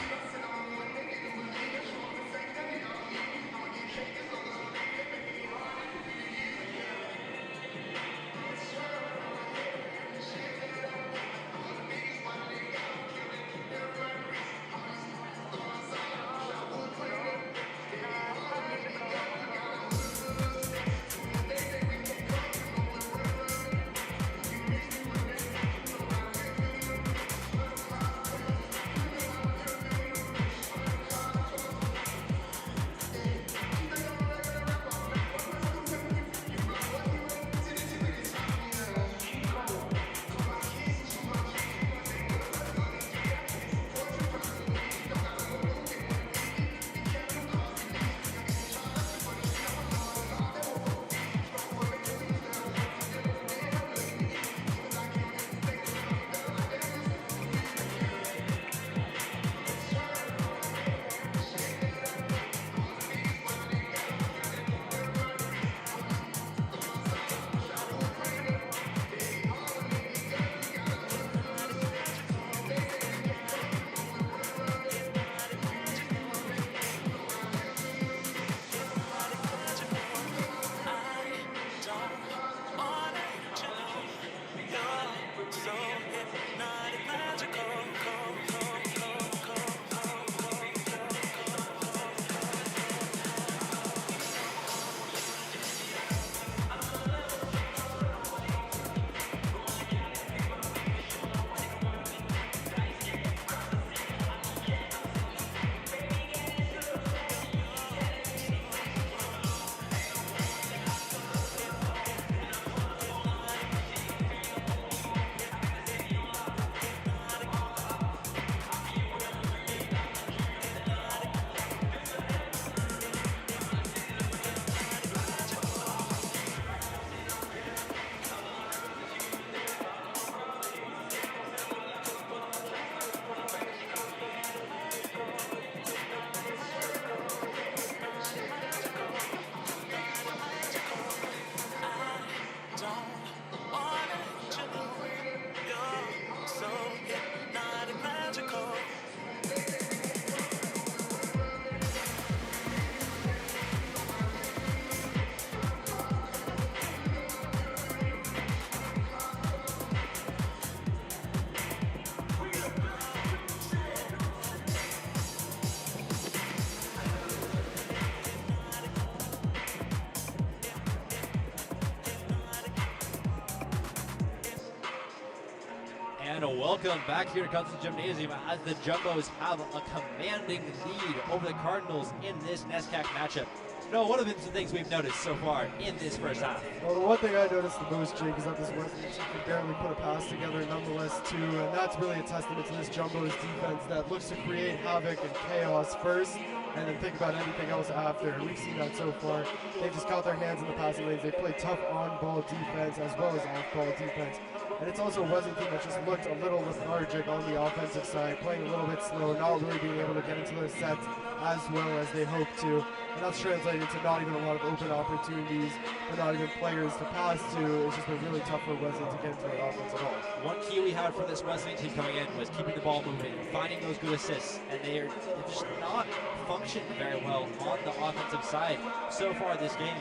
And welcome back here to Custom Gymnasium as the Jumbos have a commanding lead over the Cardinals in this NESCAC matchup. No, what have been some things we've noticed so far in this first half? Well, the one thing I noticed the most, Jake, is that this Wesleyan team can barely put a pass together nonetheless, too, and that's really a testament to this Jumbos defense that looks to create havoc and chaos first, and then think about anything else after. We've seen that so far. They've just got their hands in the passing lanes. They play tough on-ball defense as well as off-ball defense. And it's also a Wesleyan team that just looked a little lethargic on the offensive side, playing a little bit slow, not really being able to get into their sets as well as they hoped to. And that's translated to not even a lot of open opportunities, but not even players to pass to. It's just been really tough for Wesleyan to get into their offense at all. One key we had from this Wesleyan team coming in was keeping the ball moving, finding those good assists, and they've just not functioned very well on the offensive side so far this game.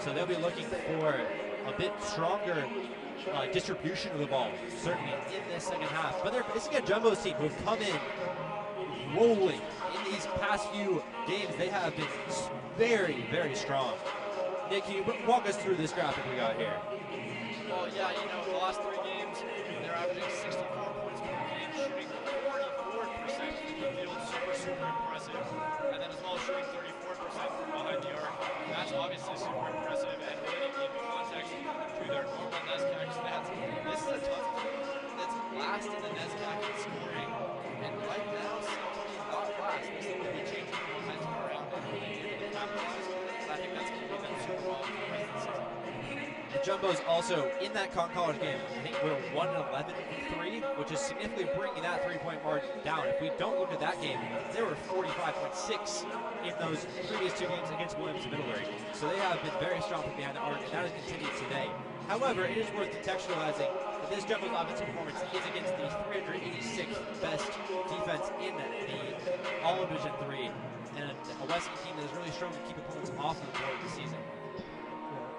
So they'll be looking for a bit stronger distribution of the ball, certainly in this second half. But they're facing a Jumbos team who've come in rolling. In these past few games, they have been very, very strong. Nick, can you walk us through this graphic we got here? Well, yeah, the last 3 games, they're averaging 64 points per game, shooting 44% from the field, super impressive. And then as well as shooting 34% from behind the arc. That's obviously super impressive, and really in context to their normal NESCAC stats. This is a tough team that's last in the NESCAC in scoring, and right now seems to be not last. They seem to be changing the momentum around and really able to capitalize. And I think that's going to be them super well for the rest of the season. The Jumbos also, in that Con College game, I think we're 1-11 from 3, which is significantly bringing that 3-point margin down. If we don't look at that game, they were 45.6 in those previous 2 games against Williams and Middlebury. So they have been very strong from behind the arc, and that has continued today. However, it is worth contextualizing that this Jumbos offensive performance is against the 386th best defense in the all of Division 3, and a Wesleyan team that has really struggled to keep opponents off the board this season.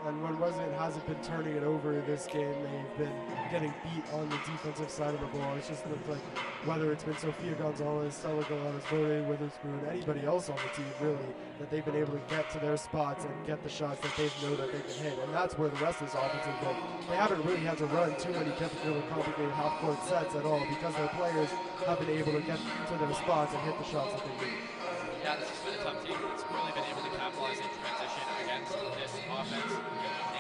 And when Wesleyan hasn't been turning it over this game, they've been getting beat on the defensive side of the ball. It's just looked like whether it's been Sofia Gonzalez, Stella Galatas, Bode, Witherspoon, anybody else on the team really, that they've been able to get to their spots and get the shots that they know that they can hit. And that's where the rest of this offense has been. They haven't really had to run too many difficult, complicated half-court sets at all because their players have been able to get to their spots and hit the shots that they need. Yeah, this has been a tough team that's really been able to capitalize in transition against this offense.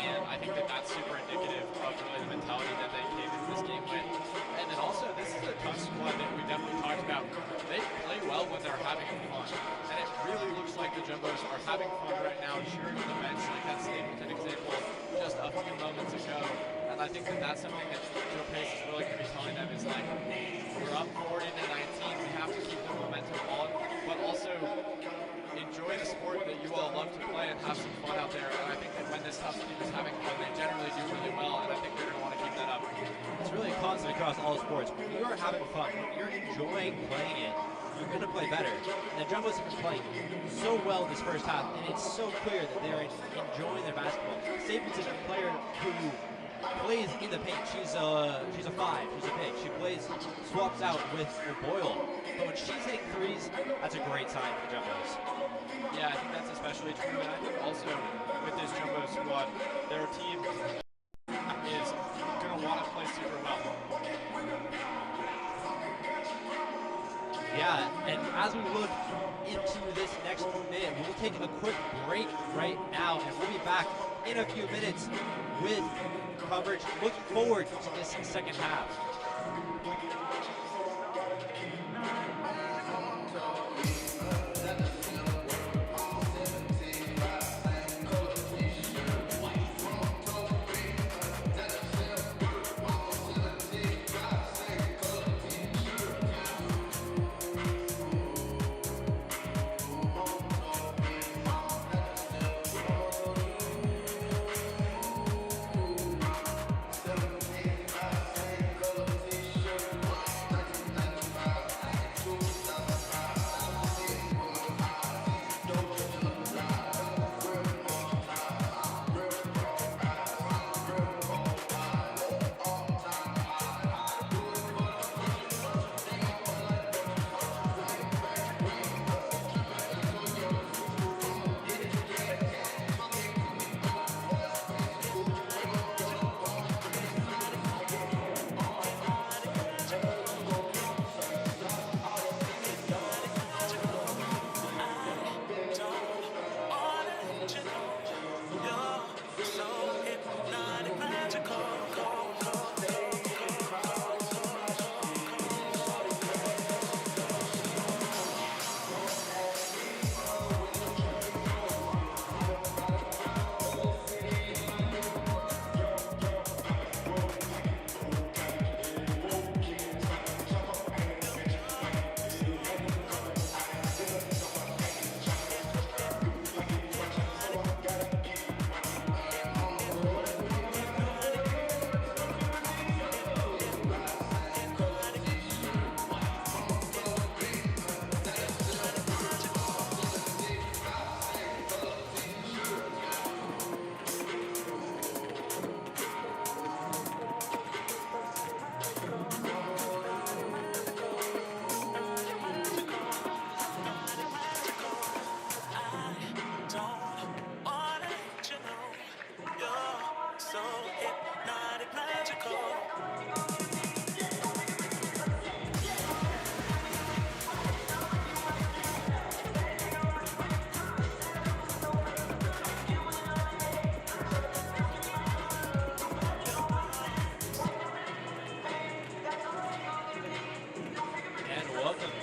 And I think that that's super indicative of really the mentality that they came into this game with. And then also, this is a tough squad that we definitely talked about. They play well when they're having fun. And it really looks like the Jumbos are having fun right now, cheering on the bench, like that Stapleton example just a few moments ago. And I think that that's something that Joe Pace is really going to be telling them is like, we're up 40-19, we have to keep the momentum on, but also enjoy the sport that you all love to play and have some fun out there. And I think that when this tough team is having fun, they generally do really well, and I think they're going to want to keep that up. It's really a constant across all sports. When you are having fun, when you're enjoying playing it, you're going to play better. And the Jumbos have been playing so well this first half, and it's so clear that they're enjoying their basketball. Stapleton, a player who plays in the paint. She's a 5. She's a big. She swaps out with Boyle. But when she's hitting threes, that's a great sign for the Jumbos. Yeah, I think that's especially true. And I think also with this Jumbo squad, their team is going to want to play super well. Yeah, and as we look into this next minute, we'll take a quick break right now, and we'll be back in a few minutes with coverage. Looking forward to this second half.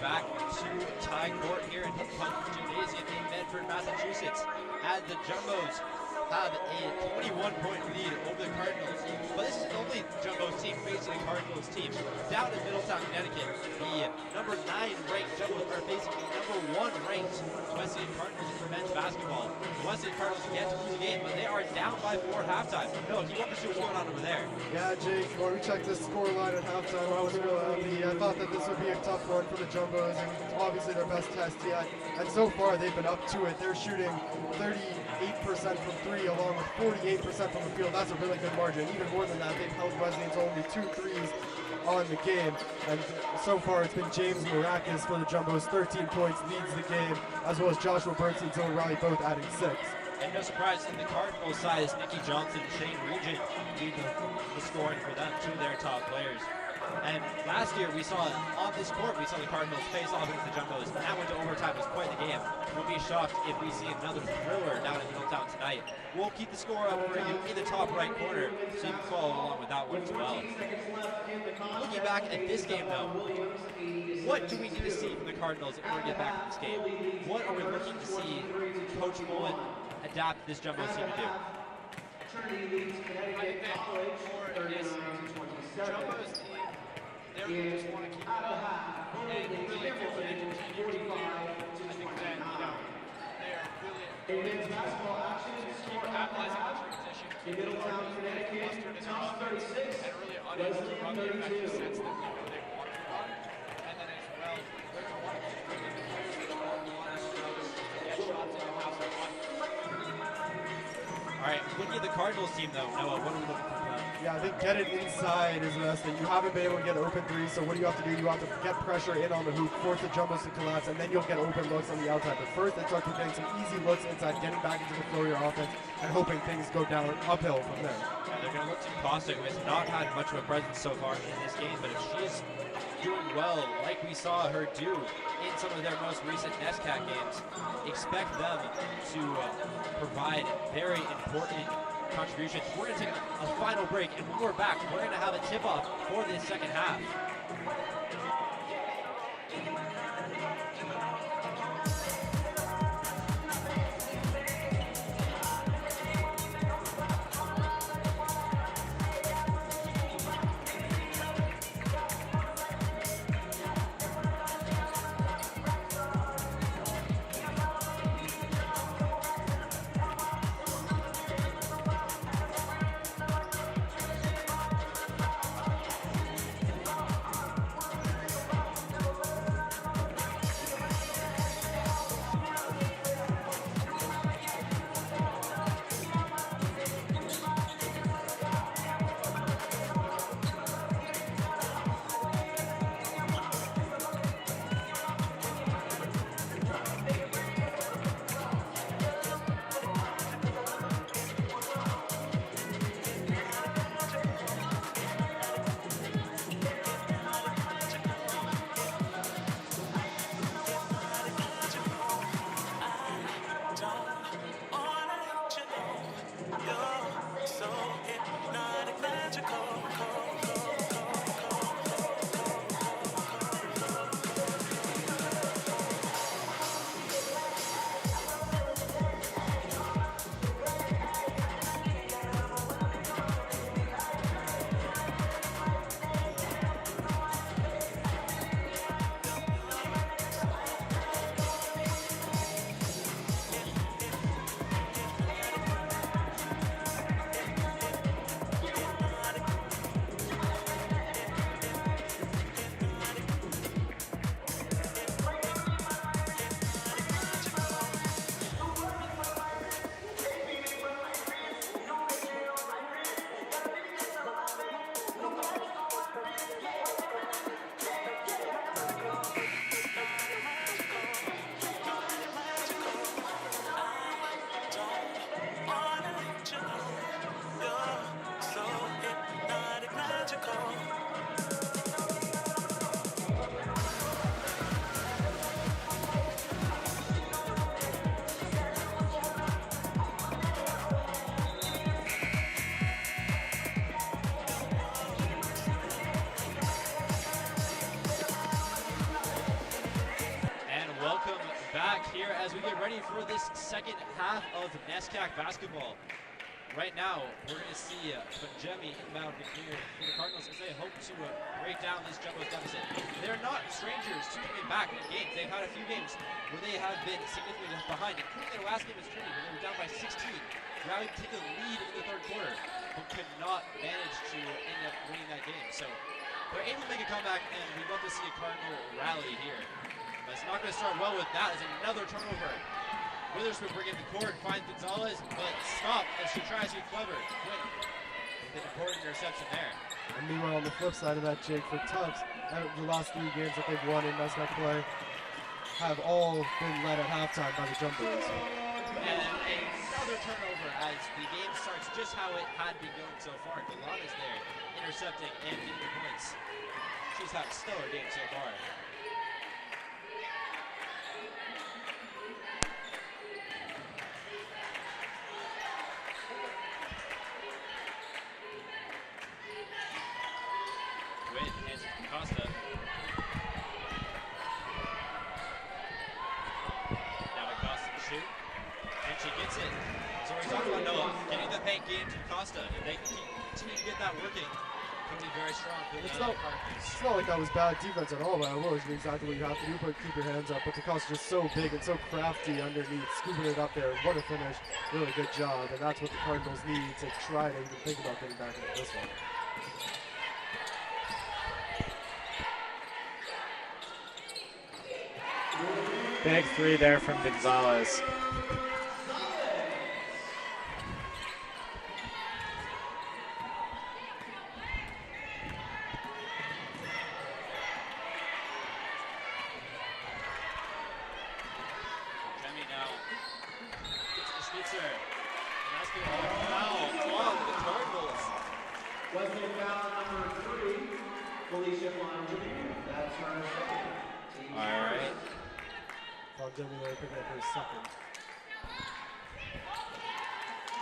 back to tie court here in Punch Gymnasium in Medford, Massachusetts, as the Jumbos have a 21-point lead over the Cardinals. But this is the only Jumbos team facing a Cardinals team. Down in Middletown, Connecticut, the number 9 ranked Jumbos are facing the number 1 ranked Wesleyan Cardinals for men's basketball. The Wesleyan Cardinals get to lose the game, but they are down by 4 at halftime. No, do you want to see what's going on over there? Yeah, Jake, when we checked the score line at halftime, I was real happy. I thought that this would be a tough one for the Jumbos, and obviously their best test yet. And so far, they've been up to it. They're shooting 38% from 3, along with 48% from the field. That's a really good margin. Even more than that, they've held Wesleyan to only 2 threes on the game. And so far, it's been James Marakis for the Jumbos, 13 points, leads the game, as well as Joshua Bernstein and Dylan Riley both adding 6. And no surprise, in the Cardinals side is Nikki Johnson and Shane Regent lead the scoring for them, 2 of their top players. And last year we saw on this court, we saw the Cardinals face off against the Jumbos, and that went to overtime. It was quite the game. We'll be shocked if we see another thriller down in Middletown tonight. We'll keep the score up for you in the top right corner, so you can follow along with that one as well. Looking back at this game though, what do we need to see from the Cardinals in order to get back to this game? What are we looking to see Coach Mullen adapt this Jumbos team to do? I think that for this Jumbos team, they just want to keep it up. And really, if they continue to I think that, they are really capitalizing on transition, keeping it clustered in their offense, and really unable to run the effective sets that they want to run. And then as well, they're going to want to keep bringing the players that are on the line to get shots in the house of fun. All right, looking at the Cardinals team though, Noah, what are we looking for them? Yeah, I think get it inside is the best thing. You haven't been able to get open threes, so what do you have to do? You have to get pressure in on the hoop, force the Jumbos to collapse, and then you'll get open looks on the outside. But first, it starts with getting some easy looks inside, getting back into the flow of your offense, and hoping things go down uphill from there. Yeah, they're going to look to Costa, who has not had much of a presence so far in this game, but if she's doing well, like we saw her do in some of their most recent NESCAC games, expect them to provide very important contributions. We're going to take a final break, and when we're back, we're going to have a tip-off for this second half. here as we get ready for this second half of NESCAC basketball. Right now, we're going to see Funjemi inbound here for the Cardinals as they hope to break down this Jumbo's deficit. They're not strangers to coming back in games. They've had a few games where they have been significantly behind, including their last game as Trinity, where they were down by 16, rallied to take a lead in the third quarter, but could not manage to end up winning that game. So they're able to make a comeback, and we'd love to see a Cardinal rally here. But it's not going to start well with that as another turnover. Witherspoon bringing the court, finds Gonzalez, but stopped as she tries to be clever. Quinn with an important interception there. And meanwhile, on the flip side of that, Jake, for Tufts, the last 3 games that they've won in NESCAC play have all been led at halftime by the Jumbos. And another turnover as the game starts just how it had been going so far. Delana's there, intercepting and getting the points. She's had a stellar game so far. If they continue to get that working, can be very strong. It's not like that was bad defense at all, but I was exactly what you have to do, but keep your hands up. But Costa's just so big and so crafty underneath, scooping it up there. What a finish. Really good job, and that's what the Cardinals need to try to even think about getting back into this one. Big 3 there from Gonzalez. Wesleyan foul number 3, Felicia Fonjemi. That's her second. All right. Fonjemi there picking up her second.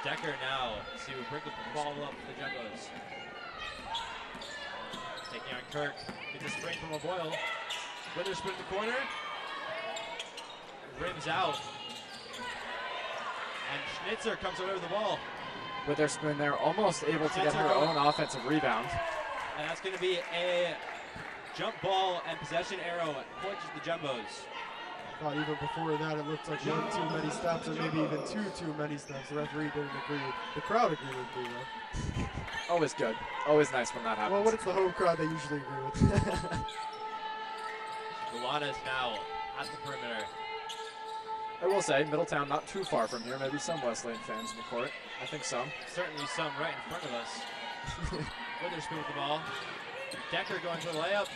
Decker now to bring the ball up for the Jumbos. Taking on Kirk. Gets a spring from O'Boyle. Witherspoon in the corner. Rims out. And Schnitzer comes over the ball. Witherspoon there, almost able to get her own offensive rebound. And that's going to be a jump ball and possession arrow points to the Jumbos. I thought even before that it looked like 1 too many steps, or maybe even 2 too many steps. The referee didn't agree. The crowd agreed with me, though. Always good. Always nice when that happens. Well, when it's the home crowd, they usually agree with. Delana's now at the perimeter. I will say, Middletown not too far from here. Maybe some Wesleyan fans in the court. I think some. Certainly some right in front of us. Witherspoon with the ball. Decker going for the layup.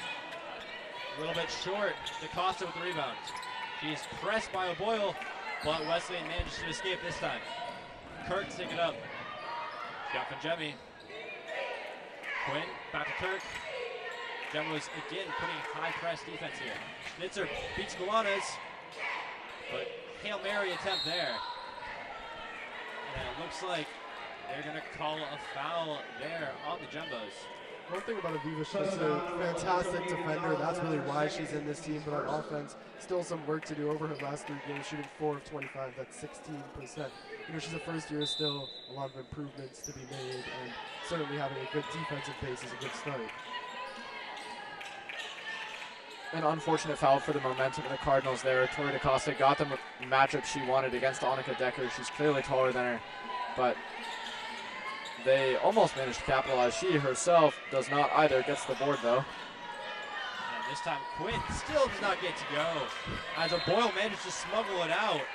A little bit short. DaCosta with the rebound. She's pressed by O'Boyle, but Wesleyan manages to escape this time. Kirk taking it up. She's got Funjemi. Quinn back to Kirk. Jumbos again putting high press defense here. Schnitzer beats Galanas, but Hail Mary attempt there. And it looks like they're going to call a foul there on the Jumbos. One thing about Aviva, she's a fantastic defender. That's really why she's in this team. But on offense, still some work to do over her last 3 games, shooting 4 of 25. That's 16%. You know, she's a first year still, a lot of improvements to be made, and certainly having a good defensive base is a good start. An unfortunate foul for the momentum of the Cardinals there. Tori DaCosta got the matchup she wanted against Annika Decker. She's clearly taller than her, but they almost managed to capitalize. She herself does not either. Gets the board, though. And this time, Quinn still does not get to go, as O'Boyle managed to smuggle it out.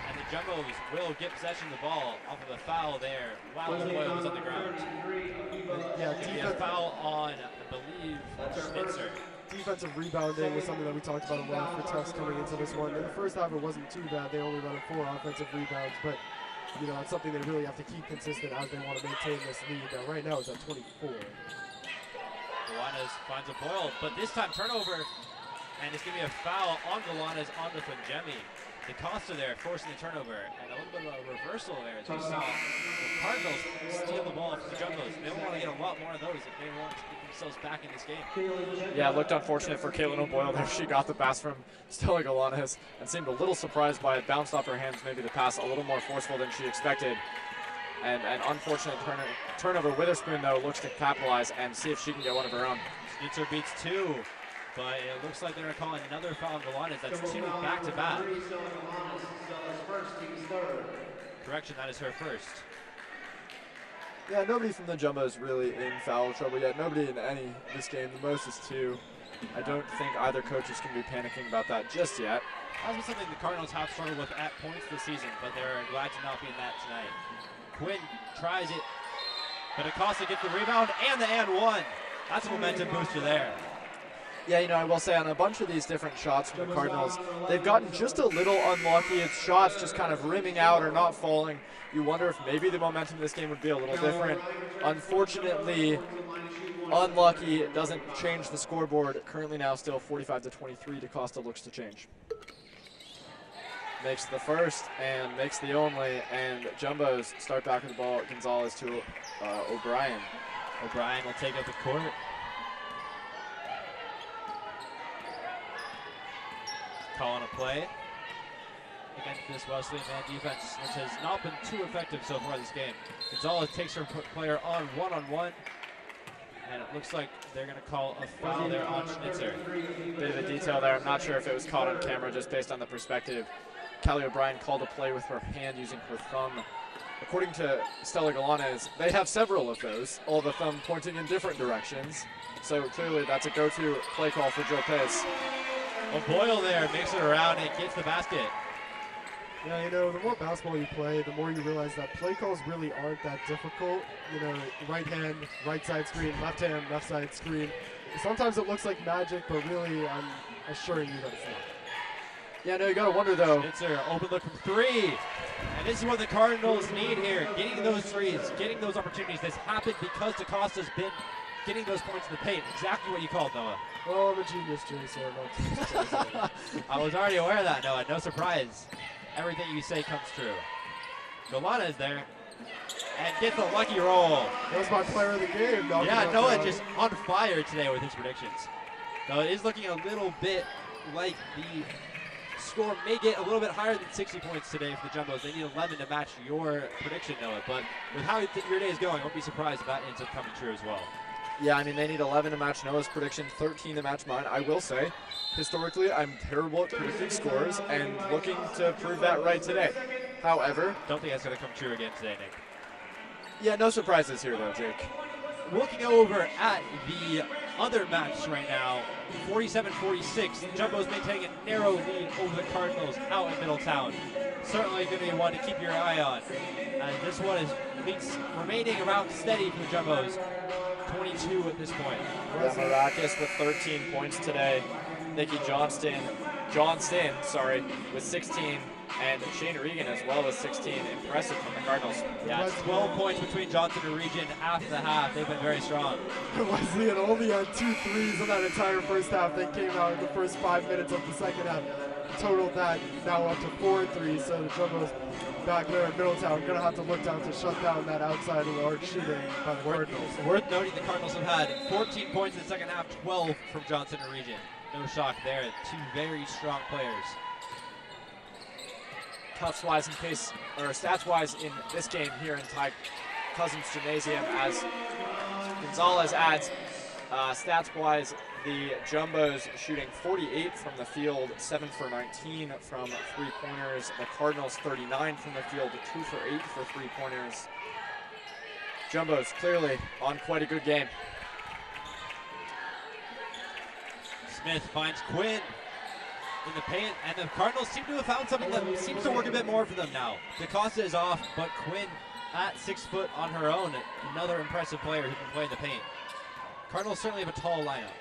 And the Jumbos will get possession of the ball off of a foul there while O'Boyle was on the ground. Yeah, a foul on, I believe, Schnitzer. Defensive rebounding was something that we talked about a lot for Tufts coming into this one. In the first half, it wasn't too bad. They only ran 4 offensive rebounds, but you know, it's something they really have to keep consistent as they want to maintain this lead. Now, right now, it's at 24. Galanas finds O'Boyle, but this time turnover, and it's going to be a foul on Galanas on the Funjemi. DaCosta there forcing the turnover, and a little bit of a reversal there as we saw the Cardinals steal the ball from the Jumbos. They want to get a lot more of those if they want to keep themselves back in this game. Yeah, it looked unfortunate for Caitlin O'Boyle there. She got the pass from Stella Galanes and seemed a little surprised by it. Bounced off her hands, maybe the pass a little more forceful than she expected. And an unfortunate turnover. Witherspoon, though, looks to capitalize and see if she can get one of her own. Schnitzer beats 2, but it looks like they're going to call another foul on Galanes. That's 2 back-to-back. Correction, that is her first. Yeah, nobody from the Jumbos really in foul trouble yet. Nobody in this game. The most is 2. I don't think either coaches can be panicking about that just yet. That's been something the Cardinals have struggled with at points this season, but they're glad to not be in that tonight. Quinn tries it, but Acosta gets the rebound and the and one. That's a momentum booster there. Yeah, you know, I will say on a bunch of these different shots from the Cardinals, they've gotten just a little unlucky. It's shots just kind of rimming out or not falling. You wonder if maybe the momentum of this game would be a little different. Unfortunately, unlucky doesn't change the scoreboard. Currently now still 45-23. DaCosta looks to change. Makes the first and makes the only, and Jumbos start back with the ball. Gonzalez to O'Brien. O'Brien will take up the court. Calling a play against this Wesleyan man defense, which has not been too effective so far this game. Gonzalez takes her player on one-on-one, and it looks like they're going to call a foul there on Schnitzer. Bit of a detail there. I'm not sure if it was caught on camera just based on the perspective. Callie O'Brien called a play with her hand using her thumb. According to Stella Galanes, they have several of those, all the thumb pointing in different directions. So clearly that's a go-to play call for Joe Pace. O'Boyle there makes it around and gets the basket. Yeah, you know, the more basketball you play, the more you realize that play calls really aren't that difficult. You know, right hand, right side screen, left hand, left side screen. Sometimes it looks like magic, but really I'm assuring you that it's not. Yeah, no, you got to wonder, though. Schnitzer, open look from 3. And this is what the Cardinals need here, getting those threes, getting those opportunities. This happened because DaCosta's been getting those points in the paint. Exactly what you called, Noah. Well, I'm a genius, Jay, so I'm not too surprised. I was already aware of that, Noah. No surprise. Everything you say comes true. Galana's there and gets a lucky roll. That was my player of the game. Yeah, Noah just on fire today with his predictions. Though it is looking a little bit like the score may get a little bit higher than 60 points today for the Jumbos. They need 11 to match your prediction, Noah. But with how your day is going, I won't be surprised if that ends up coming true as well. Yeah, I mean, they need 11 to match Noah's prediction, 13 to match mine. I will say, historically, I'm terrible at predicting scores and looking to prove that right today. However, don't think that's going to come true again today, Nick. Yeah, no surprises here, though, Jake. Looking over at the other match right now, 47-46, the Jumbos maintaining a narrow lead over the Cardinals out in Middletown. Certainly going to be one to keep your eye on. And this one is remaining around steady for the Jumbos. 22 at this point. Yeah, Marakis with 13 points today. Nikki Johnston, with 16. And Shane Regan as well with 16. Impressive from the Cardinals. Yeah, 12 points between Johnson and Regan after the half. They've been very strong. Wesleyan only had 2 threes in that entire first half. They came out in the first 5 minutes of the second half. Totaled that now up to 4 threes. So the Jumbos back there in Middletown going to have to look down to shut down that outside of the arc shooting by the Cardinals. Worth noting the Cardinals have had 14 points in the second half, 12 from Johnson and Regan. No shock there. 2 very strong players. Tufts-wise in case, or stats-wise in this game here in Ty Cousins Gymnasium, as Gonzalez adds, stats-wise, the Jumbos shooting 48 from the field, 7 for 19 from three-pointers. The Cardinals 39 from the field, 2 for 8 for three-pointers. Jumbos clearly on quite a good game. Smith finds Quinn in the paint, and the Cardinals seem to have found something that seems to work a bit more for them now. DaCosta is off, but Quinn at 6 foot on her own, another impressive player who can play in the paint. Cardinals certainly have a tall lineup.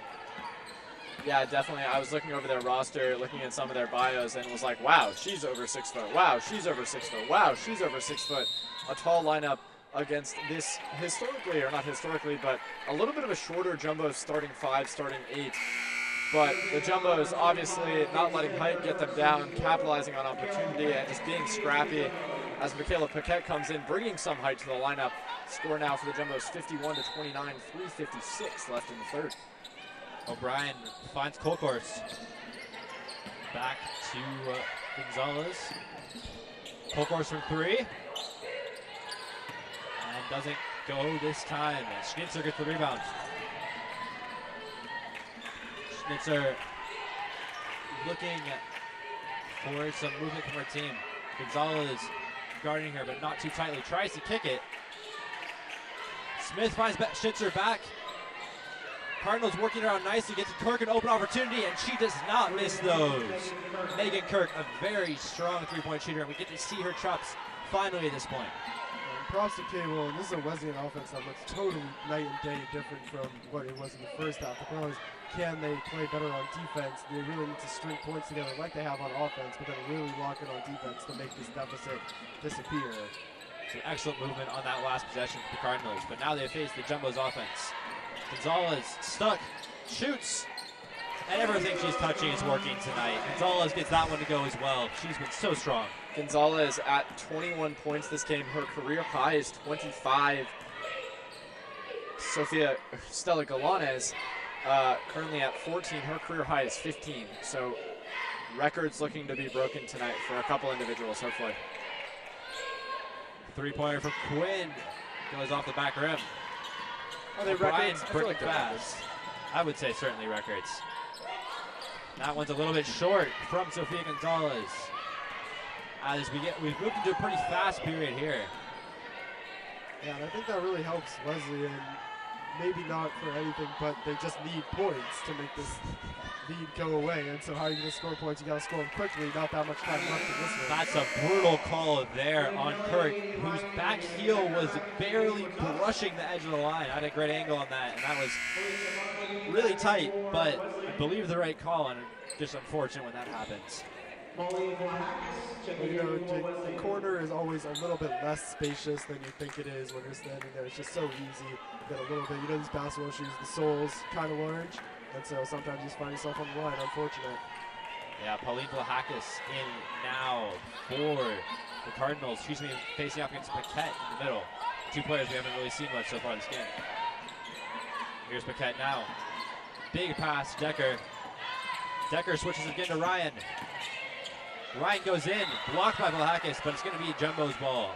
Yeah, definitely. I was looking over their roster, looking at some of their bios, and was like, wow, she's over 6 foot. Wow, she's over 6 foot. Wow, she's over 6 foot. A tall lineup against this historically, or not historically, but a little bit of a shorter Jumbos starting 5, starting 8. But the Jumbos obviously not letting height get them down, capitalizing on opportunity and just being scrappy. as Michaela Paquette comes in, bringing some height to the lineup. Score now for the Jumbos, 51-29, 3:56 left in the third. O'Brien finds Colcourse. Back to Gonzalez. Colcourse from 3. And doesn't go this time. Schnitzer gets the rebound. Schnitzer looking for some movement from her team. Gonzalez guarding her, but not too tightly. Tries to kick it. Smith finds Schnitzer back. Cardinals working around nicely, gets Kirk an open opportunity, and she does not miss those. Megan Kirk, a very strong three-point shooter, and we get to see her chops finally at this point. And props to Cable, and this is a Wesleyan offense that looks totally night and day different from what it was in the first half. The problem is, can they play better on defense? They really need to string points together like they have on offense, but then really lock it on defense to make this deficit disappear. So excellent movement on that last possession for the Cardinals, but now they face the Jumbo's offense. Gonzalez stuck, shoots, and everything she's touching is working tonight. Gonzalez gets that one to go as well. She's been so strong. Gonzalez at 21 points this game. Her career high is 25. Stella Galanes currently at 14. Her career high is 15. So records looking to be broken tonight for a couple individuals, hopefully. Three-pointer from Quinn goes off the back rim. Are they records? I feel like they're fast. I would say certainly records. That one's a little bit short from Sofia Gonzalez. As we've moved into a pretty fast period here. Yeah, and I think that really helps Wesleyan. Maybe not for anything, but they just need points to make this lead go away. And so how are you going to score points? You got to score them quickly. Not that much time left in this one. That's a brutal call there on Kirk, whose back heel was barely brushing the edge of the line. I had a great angle on that, and that was really tight, but I believe the right call, and just unfortunate when that happens. Well, you know, the corner is always a little bit less spacious than you think it is when you're standing there. It's just so easy. Get a little bit, you know, these basketball shoes, the sole's kind of large, and so sometimes you just find yourself on the line. Unfortunate. Yeah, Pauline Vlahakis in now for the Cardinals. She's been facing up against Paquette in the middle. Two players we haven't really seen much so far this game. Here's Paquette now. Big pass, Decker. Decker switches again to Ryan. Ryan goes in, blocked by Vlahakis, but it's going to be Jumbo's ball.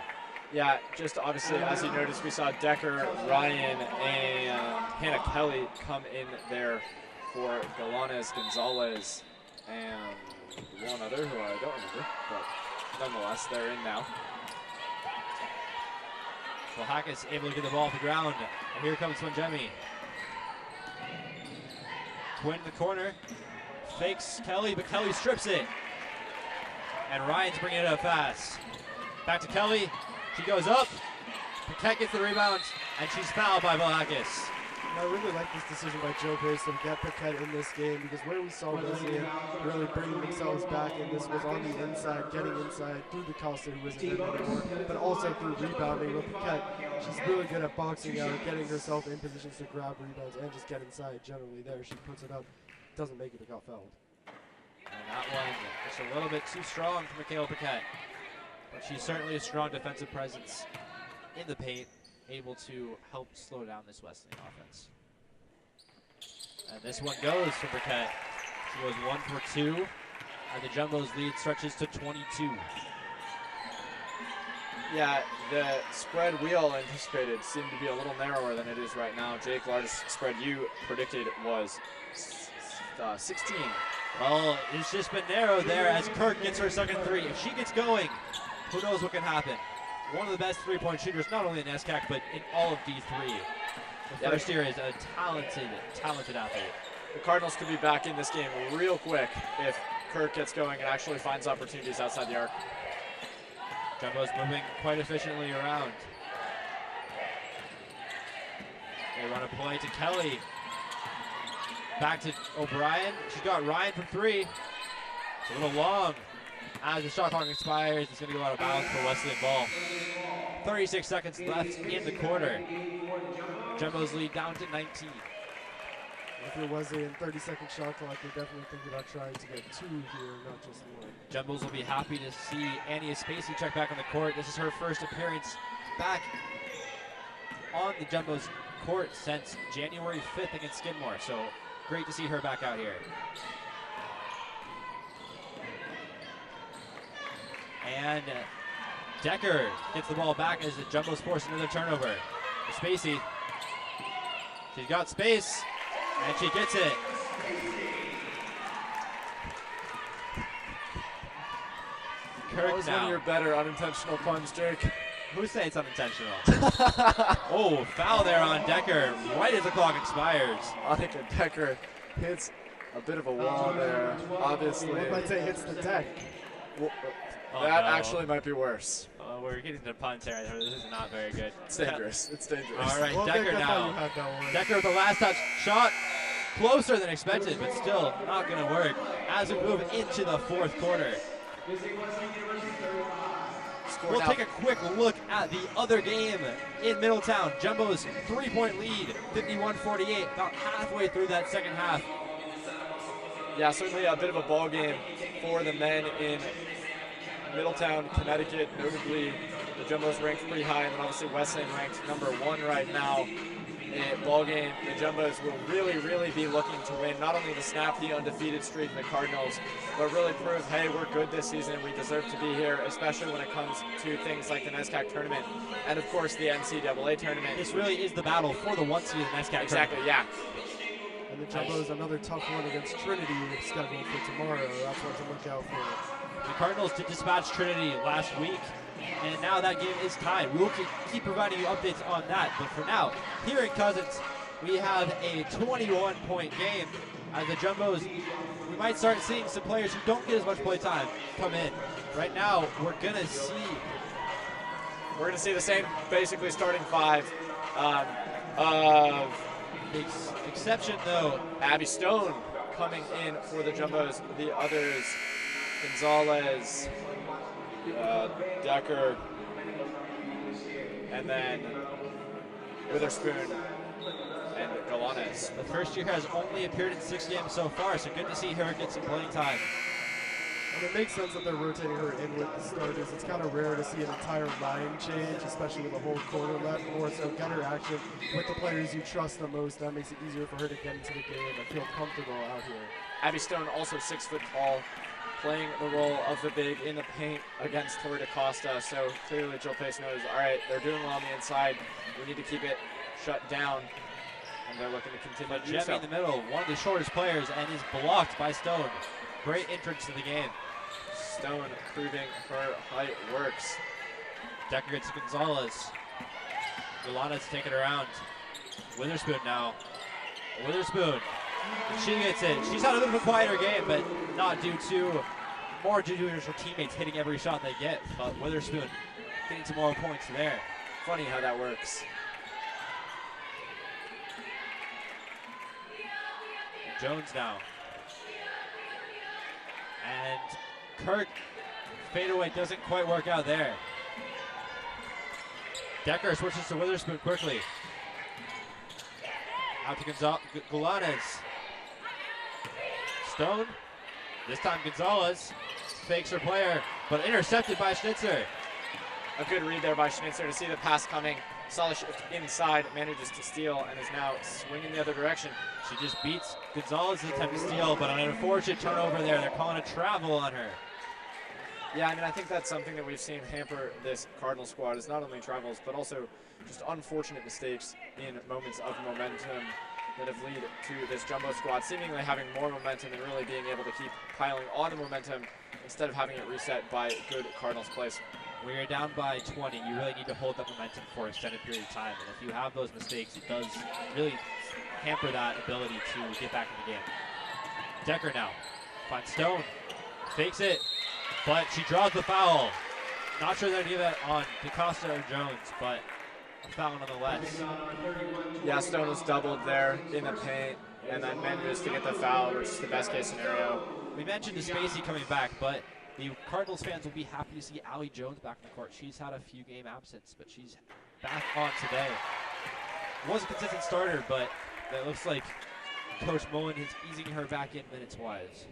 Yeah, just obviously, as you noticed, we saw Decker, Ryan, and Hannah Kelly come in there for Galanes, Gonzalez, and one other who I don't remember, but nonetheless, they're in now. Vlahakis able to get the ball off the ground, and here comes Swinjemi. Quinn in the corner, fakes Kelly, but Kelly strips it. And Ryan's bringing it up fast. Back to Kelly. She goes up. Paquette gets the rebound, and she's fouled by Vlahakis. I really like this decision by Joe Pace to get Paquette in this game, because where we saw Wesleyan really bringing themselves back in this was on the inside, getting inside through the Costa, who isn't good anymore, but also through rebounding with Paquette. She's really good at boxing out, getting herself in positions to grab rebounds and just get inside generally there. She puts it up, doesn't make it, but got fouled. And that one just a little bit too strong for Michaela Paquette. But she's certainly a strong defensive presence in the paint, able to help slow down this Wesleyan offense. And this one goes for Paquette. She goes 1 for 2, and the Jumbo's lead stretches to 22. Yeah, the spread we all anticipated seemed to be a little narrower than it is right now. Jake, largest spread you predicted was 16. Well, it's just been narrow there as Kirk gets her second three. If she gets going, who knows what can happen. One of the best three-point shooters, not only in SCAC, but in all of D3. The first year is a talented athlete. The Cardinals could be back in this game real quick if Kirk gets going and actually finds opportunities outside the arc. Jumbo's moving quite efficiently around. They run a play to Kelly. Back to O'Brien. She's got Ryan for 3. It's a little long. As the shot clock expires, it's going to go out of bounds for Wesleyan ball. 36 seconds left in the quarter. Jumbo's lead down to 19. If you're Wesleyan, 30-second shot clock, you're definitely thinking about trying to get 2 here, not just 1. Jumbos will be happy to see Annie Spacey check back on the court. This is her first appearance back on the Jumbos court since January 5th against Skidmore, so great to see her back out here. And Decker gets the ball back as the Jumbos force another turnover. Spacey, she's got space, and she gets it. Kirk That was now. one of your better unintentional puns, Jake. Who's saying it's unintentional? Oh, foul there on Decker, right as the clock expires. Monica Decker hits a bit of a wall there, obviously. I might say hits the deck. Well, Oh, that no. actually might be worse. We're getting to puns here. This is not very good. It's dangerous. It's dangerous. All right, Well, Decker Nick, I thought you now. had that one. Decker with the last touch shot. Closer than expected, but still not going to work as we move into the fourth quarter. Score We'll now. take a quick look at the other game in Middletown. Jumbo's 3-point lead, 51-48, about halfway through that second half. Yeah, certainly a bit of a ball game for the men in Middletown, Connecticut. Notably, the Jumbos ranked pretty high, and then obviously Wesleyan ranked #1 right now. In ball game, the Jumbos will really be looking to win, not only to snap the undefeated streak in the Cardinals, but really prove, hey, we're good this season. We deserve to be here, especially when it comes to things like the NESCAC tournament and, of course, the NCAA tournament. This really is the battle for the 1 seed in the NESCAC Exactly, tournament. yeah. And the Jumbos, another tough one against Trinity scheduled for tomorrow. That's one to look out for. The Cardinals did dispatch Trinity last week, and now that game is tied. We will keep providing you updates on that, but for now, here in Cousins, we have a 21-point game. As the Jumbos, we might start seeing some players who don't get as much play time come in. Right now, we're going to see the same, basically, starting 5 exception, though. Abby Stone coming in for the Jumbos. The others, Gonzalez, Decker, and then Witherspoon and Galanes. The first year has only appeared in 6 games so far, so good to see her get some playing time. And it makes sense that they're rotating her in with the starters. It's kind of rare to see an entire line change, especially with a whole quarter left. More so, get her action with the players you trust the most. That makes it easier for her to get into the game and feel comfortable out here. Abby Stone, also 6 foot tall, playing the role of the big in the paint against Tori DaCosta. So clearly Jill Pace knows, all right, they're doing well on the inside. We need to keep it shut down. And they're looking to continue to do Jemmy so. in the middle, one of the shortest players, and is blocked by Stone. Great entrance to the game. Stone proving her height works. Decker gets Gonzalez. Yolana's taking it around. Witherspoon now. Witherspoon. And she gets it. She's had a little bit quieter game, but not due to more due to her teammates hitting every shot they get. But Witherspoon getting some more points there. Funny how that works. Jones now. And Kirk fadeaway doesn't quite work out there. Decker switches to Witherspoon quickly. Out to Galanes. Stone. This time Gonzalez fakes her player, but intercepted by Schnitzer. A good read there by Schnitzer to see the pass coming. Solid shift inside, manages to steal, and is now swinging the other direction. She just beats Gonzalez's attempt to steal, but an unfortunate turnover there. They're calling a travel on her. Yeah, I mean, I think that's something that we've seen hamper this Cardinal squad is not only travels, but also just unfortunate mistakes in moments of momentum that have led to this Jumbo squad seemingly having more momentum and really being able to keep piling on the momentum instead of having it reset by good Cardinals plays. When you're down by 20, you really need to hold that momentum for an extended period of time. And if you have those mistakes, it does really hamper that ability to get back in the game. Decker now finds Stone, fakes it, but she draws the foul. Not sure they're going to give that on DaCosta or Jones, but a foul nonetheless. Yeah, Stone was doubled there in the paint and then manages to get the foul, which is the best case scenario. We mentioned Spacey coming back, but the Cardinals fans will be happy to see Allie Jones back in the court. She's had a few game absence, but she's back on today. Was a consistent starter, but it looks like Coach Mullen is easing her back in minutes-wise.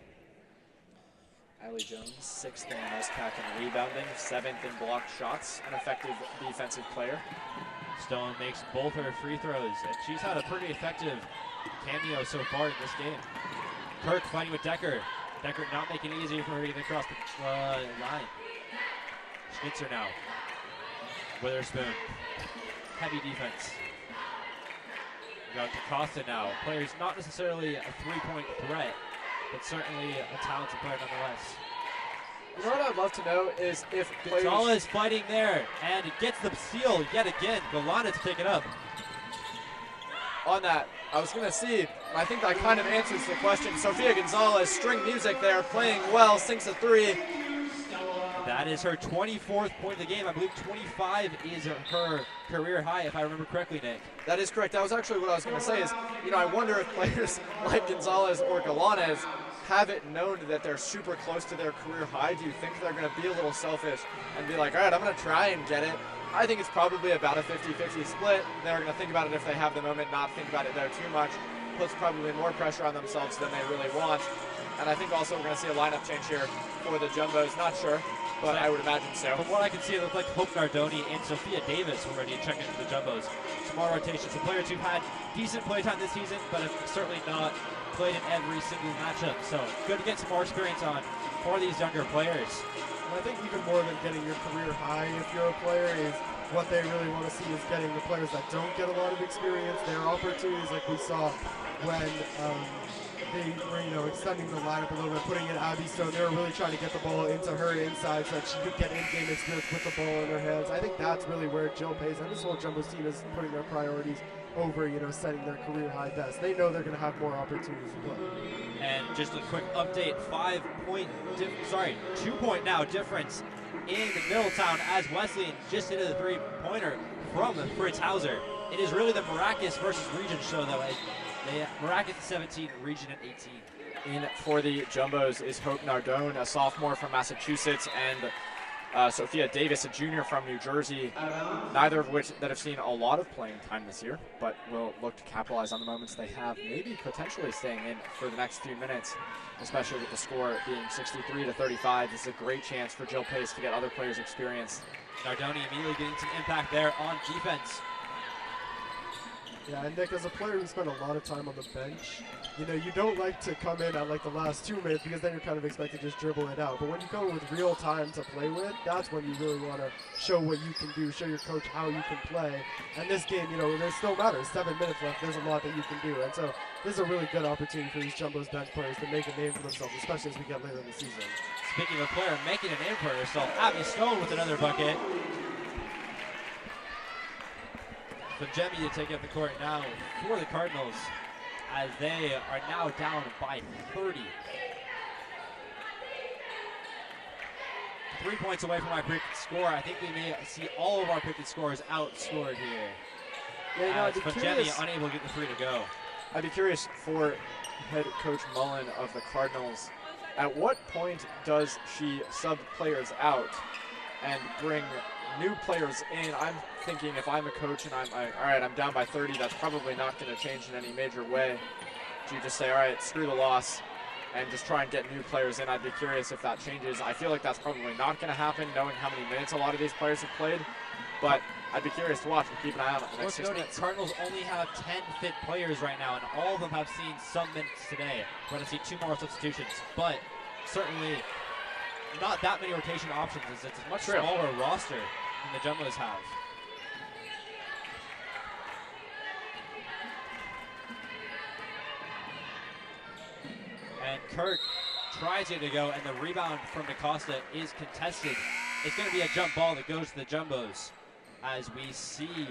Allie Jones, 6th in NESCAC in rebounding, 7th in blocked shots, an effective defensive player. Stone makes both her free throws, and she's had a pretty effective cameo so far in this game. Kirk fighting with Decker. Decker not making it easy for her to get across the line. Schnitzer now. Witherspoon. Heavy defense. We got Costa now. Player's not necessarily a three-point threat, but certainly a talented player nonetheless. You know what I'd love to know is if players... Gonzalez fighting there, and it gets the steal yet again. Galana to pick it up. On that, I was going to see, I think that kind of answers the question. Sofia Gonzalez, string music there, playing well, sinks a three. That is her 24th point of the game. I believe 25 is her career high, if I remember correctly, Nick. That is correct. That was actually what I was going to say is, you know, I wonder if players like Gonzalez or Galanes have it known that they're super close to their career high. Do you think they're going to be a little selfish and be like, all right, I'm going to try and get it? I think it's probably about a 50-50 split. They're going to think about it if they have the moment, not think about it there too much. Puts probably more pressure on themselves than they really want. And I think also we're going to see a lineup change here for the Jumbos. Not sure, but I would imagine so. From what I can see, it looked like Hope Nardoni and Sophia Davis were ready to check into the Jumbos. Small rotations. The players who've had decent playtime this season, but have certainly not played in every single matchup. So good to get some more experience on for these younger players. And I think even more than getting your career high if you're a player is what they really want to see is getting the players that don't get a lot of experience, their opportunities, like we saw when they were, you know, extending the lineup a little bit, putting in Abby Stone. They were really trying to get the ball into her inside so that she could get in-game experience with the ball in her hands. I think that's really where Jill Pace and this whole Jumbos team is putting their priorities over, you know, setting their career high best. They know they're going to have more opportunities to play. And just a quick update, 2-point now difference in Middletown as Wesleyan just hit a three-pointer from Fritz Hauser. It is really the Maracas versus Region show, though. Maracas at 17, Region at 18. In for the Jumbos is Hope Nardone, a sophomore from Massachusetts, and Sophia Davis, a junior from New Jersey, neither of which that have seen a lot of playing time this year, but will look to capitalize on the moments they have, maybe potentially staying in for the next few minutes, especially with the score being 63-35. This is a great chance for Jill Pace to get other players experience. Nardoni immediately getting some impact there on defense. Yeah, and Nick, as a player who spent a lot of time on the bench, you know, you don't like to come in at like the last 2 minutes because then you're kind of expected to just dribble it out. But when you come in with real time to play with, that's when you really want to show what you can do, show your coach how you can play. And this game, you know, there still matters. 7 minutes left, there's a lot that you can do. And so this is a really good opportunity for these Jumbos bench players to make a name for themselves, especially as we get later in the season. Speaking of a player making a name for herself, Abby Stone with another bucket. So Jemmy to take up the court now for the Cardinals as they are now down by 30. 3 points away from our predicted score. I think we may see all of our predicted scores outscored here. Yeah, you know, I'd be Jemmy curious. unable to get the three to go. I'd be curious for head coach Mullen of the Cardinals, at what point does she sub players out and bring new players in? I'm thinking if I'm a coach and all right, I'm down by 30, that's probably not going to change in any major way. Do you just say, all right, screw the loss and just try and get new players in? I'd be curious if that changes. I feel like that's probably not going to happen, knowing how many minutes a lot of these players have played. But I'd be curious to watch. We'll keep an eye on it for the next 6 minutes. Cardinals only have 10 fit players right now, and all of them have seen some minutes today. We're going to see 2 more substitutions, but certainly not that many rotation options. It's a much smaller roster than the Jumbos have. And Kirk tries it to go, and the rebound from DaCosta is contested. It's going to be a jump ball that goes to the Jumbos. As we see,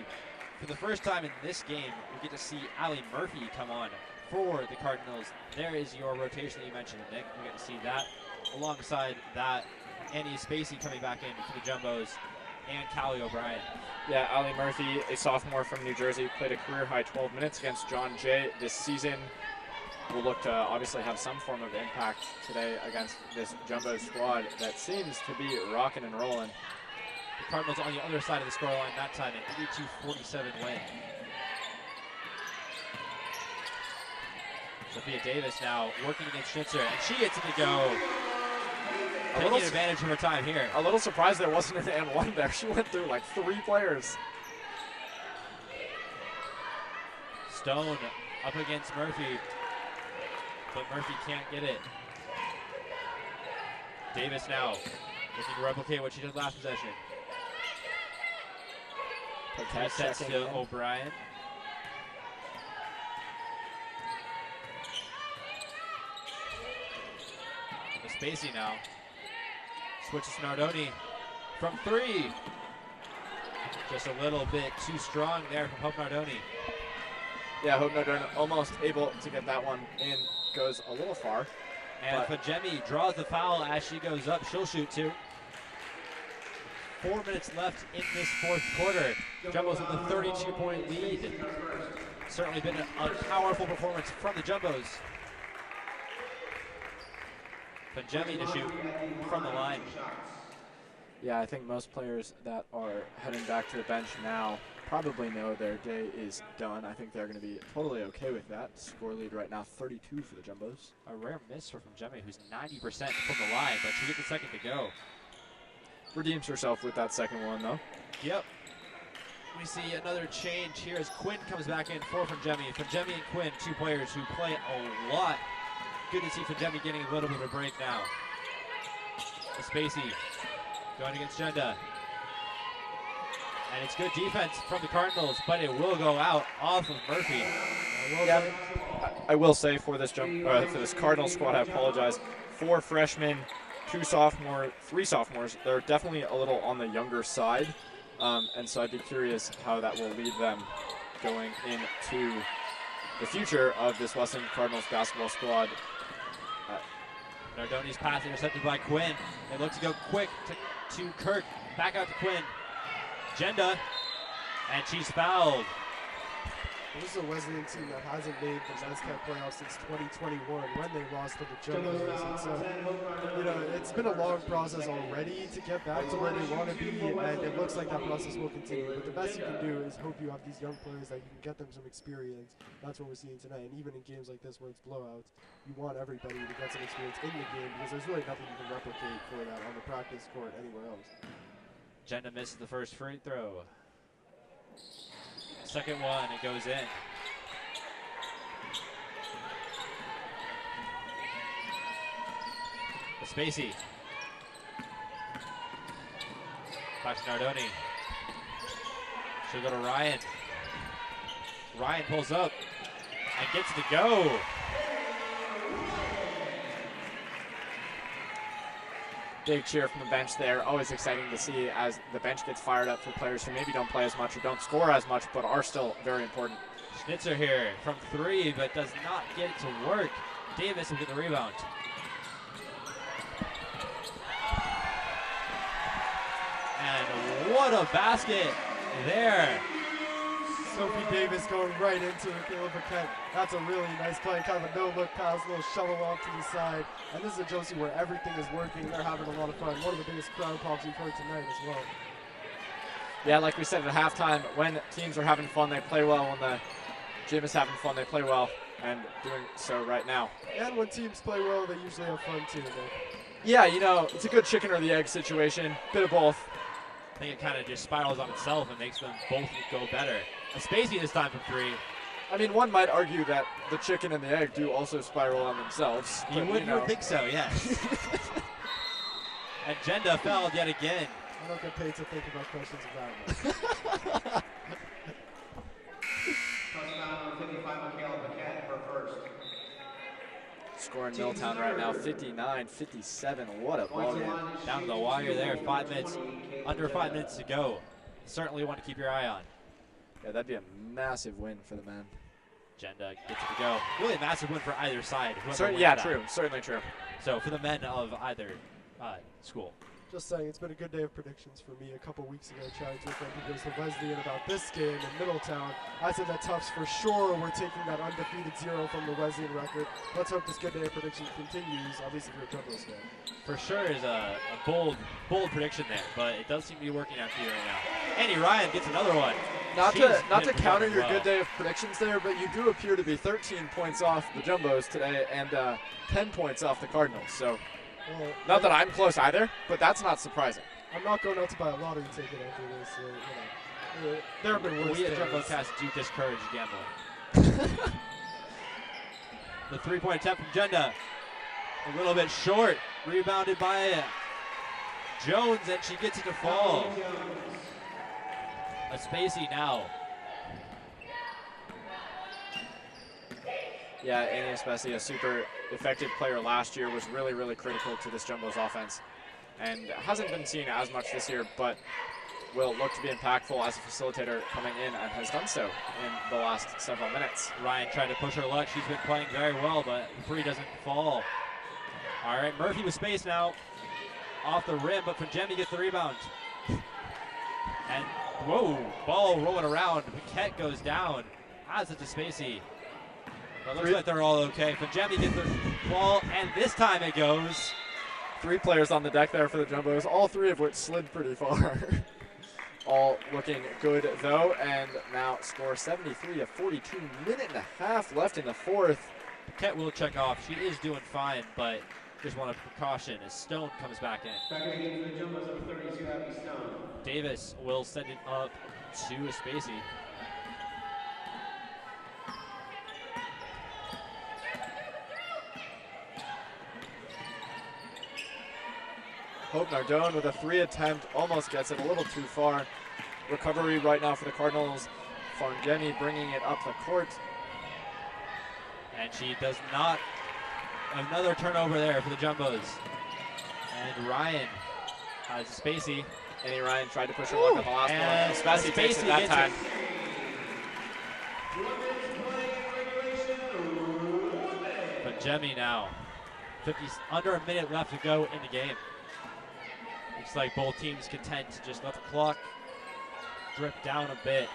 for the first time in this game, we get to see Allie Murphy come on for the Cardinals. There is your rotation that you mentioned, Nick. We get to see that. Alongside that, Annie Spacey coming back in for the Jumbos, and Callie O'Brien. Yeah, Allie Murphy, a sophomore from New Jersey, played a career-high 12 minutes against John Jay this season. We'll look to obviously have some form of impact today against this Jumbo squad that seems to be rocking and rolling. The Cardinals on the other side of the scoreline that time, an 82-47 win. Sophia Davis now working against Schnitzer, and she gets it to go. Taking advantage of her time here. A little surprised there wasn't an and one there. She went through like 3 players. Stone up against Murphy, but Murphy can't get it. Davis now looking to replicate what she did last possession. Sets to O'Brien. Spacey now. Switches to Nardoni from 3. Just a little bit too strong there from Hope Nardoni. Yeah, Hope Nardoni almost able to get that one in. Goes a little far. And Fajemi draws the foul as she goes up. She'll shoot 2. 4 minutes left in this 4th quarter. Jumbos with a 32-point lead. Certainly been a powerful performance from the Jumbos. Fajemi to shoot from the line. Yeah, I think most players that are heading back to the bench now probably know their day is done. I think they're going to be totally okay with that. Score lead right now, 32 for the Jumbos. A rare miss from Fajemi, who's 90% from the line, but she gets the second to go. Redeems herself with that second one, though. Yep. We see another change here as Quinn comes back in for Fajemi. Fajemi and Quinn, 2 players who play a lot. Good to see Fajemi getting a little bit of a break now. Spacey going against Jenda. And it's good defense from the Cardinals, but it will go out off of Murphy. I will say for this for this Cardinals squad, I apologize. 4 freshmen, 2 sophomores, 3 sophomores. They're definitely a little on the younger side, and so I'd be curious how that will lead them going into the future of this Wesleyan Cardinals basketball squad. Nardoni's pass intercepted by Quinn. They look to go quick to Kirk. Back out to Quinn. Jenda, and she's fouled. This is a Wesleyan team that hasn't made the NASCAR playoffs since 2021 when they lost to the Jumbos. And so, you know, it's been a long process already to get back to where they want to be, and it looks like that process will continue. But the best you can do is hope you have these young players that you can get them some experience. That's what we're seeing tonight. And even in games like this where it's blowouts, you want everybody to get some experience in the game because there's really nothing you can replicate for that on the practice court anywhere else. Jenda misses the first free throw. Second one, it goes in. Spacey. Back to Nardoni. She'll go to Ryan. Ryan pulls up and gets it to go. Big cheer from the bench there. Always exciting to see as the bench gets fired up for players who maybe don't play as much or don't score as much, but are still very important. Schnitzer here from 3, but does not get it to work. Davis will get the rebound. And what a basket there. Sophie Davis going right into it. Caleb Burkett. That's a really nice play. Kind of a no-look pass, a little shovel off to the side. And this is a Josie where everything is working. They're having a lot of fun. One of the biggest crowd pops we've heard tonight as well. Yeah, like we said at halftime, when teams are having fun, they play well. When the gym is having fun, they play well. And doing so right now. And when teams play well, they usually have fun too. Yeah, you know, it's a good chicken or the egg situation. Bit of both. I think it kind of just spirals on itself and makes them both go better. Spacey this time from 3. I mean, one might argue that the chicken and the egg do also spiral on themselves. You would think so, yes. And Jenda fouled yet again. I don't get paid to think about questions of that. Touchdown 55 Caleb Burkett for first. Scoring Milltown right now, 59-57. What a ball game. Down to the wire there, 5 minutes, under 5 minutes to go. Certainly one to keep your eye on. Yeah, that'd be a massive win for the men. Jenda gets it to go. Really a massive win for either side. Yeah, true. Certainly true. So for the men of either school. Just saying, it's been a good day of predictions for me. A couple weeks ago, chatting to a friend who goes to Wesleyan about this game in Middletown. I said that Tufts for sure were taking that undefeated 0 from the Wesleyan record. Let's hope this good day of predictions continues, at least if you're a Jumbos fan. For sure is a bold prediction there, but it does seem to be working out for you right now. Andy Ryan gets another one. Not She's to been counter your performing good day of predictions there, but you do appear to be 13 points off the Jumbos today and 10 points off the Cardinals. So, Well, not that I'm close either, but that's not surprising. I'm not going out to buy a lottery ticket after this. There have been worse We at days. JumboCast do discourage gambling. The three-point attempt from Jenda, a little bit short, rebounded by Jones, and she gets it to fall. A Spacey now. Yeah, Annie especially, a super effective player last year, was really, really critical to this Jumbos offense. And hasn't been seen as much this year, but will look to be impactful as a facilitator coming in and has done so in the last several minutes. Ryan tried to push her luck. She's been playing very well, but the three doesn't fall. All right, Murphy with space now. Off the rim, but Fajemi gets the rebound. And, whoa, ball rolling around. Paquette goes down. Has it to Spacey. But looks like they're all okay. Fajemi gets the ball, and this time it goes. 3 players on the deck there for the Jumbos, all 3 of which slid pretty far. All looking good, though, and now score 73 at 42. Minute and a half left in the fourth. Paquette will check off. She is doing fine, but just want a precaution as Stone comes back in. Back in the game for the Jumbos, number 32, Abby Stone. Davis will send it up to Spacey. Hope Nardone with a 3 attempt, almost gets it a little too far. Recovery right now for the Cardinals. Fangeni bringing it up the court. And she does not. Another turnover there for the Jumbos. And Ryan has Spacey. Annie Ryan tried to push her luck on the last And one. Spacey takes it that gets time. But Jemmy now. 50, under a minute left to go in the game. Looks like both teams content to just let the clock drip down a bit.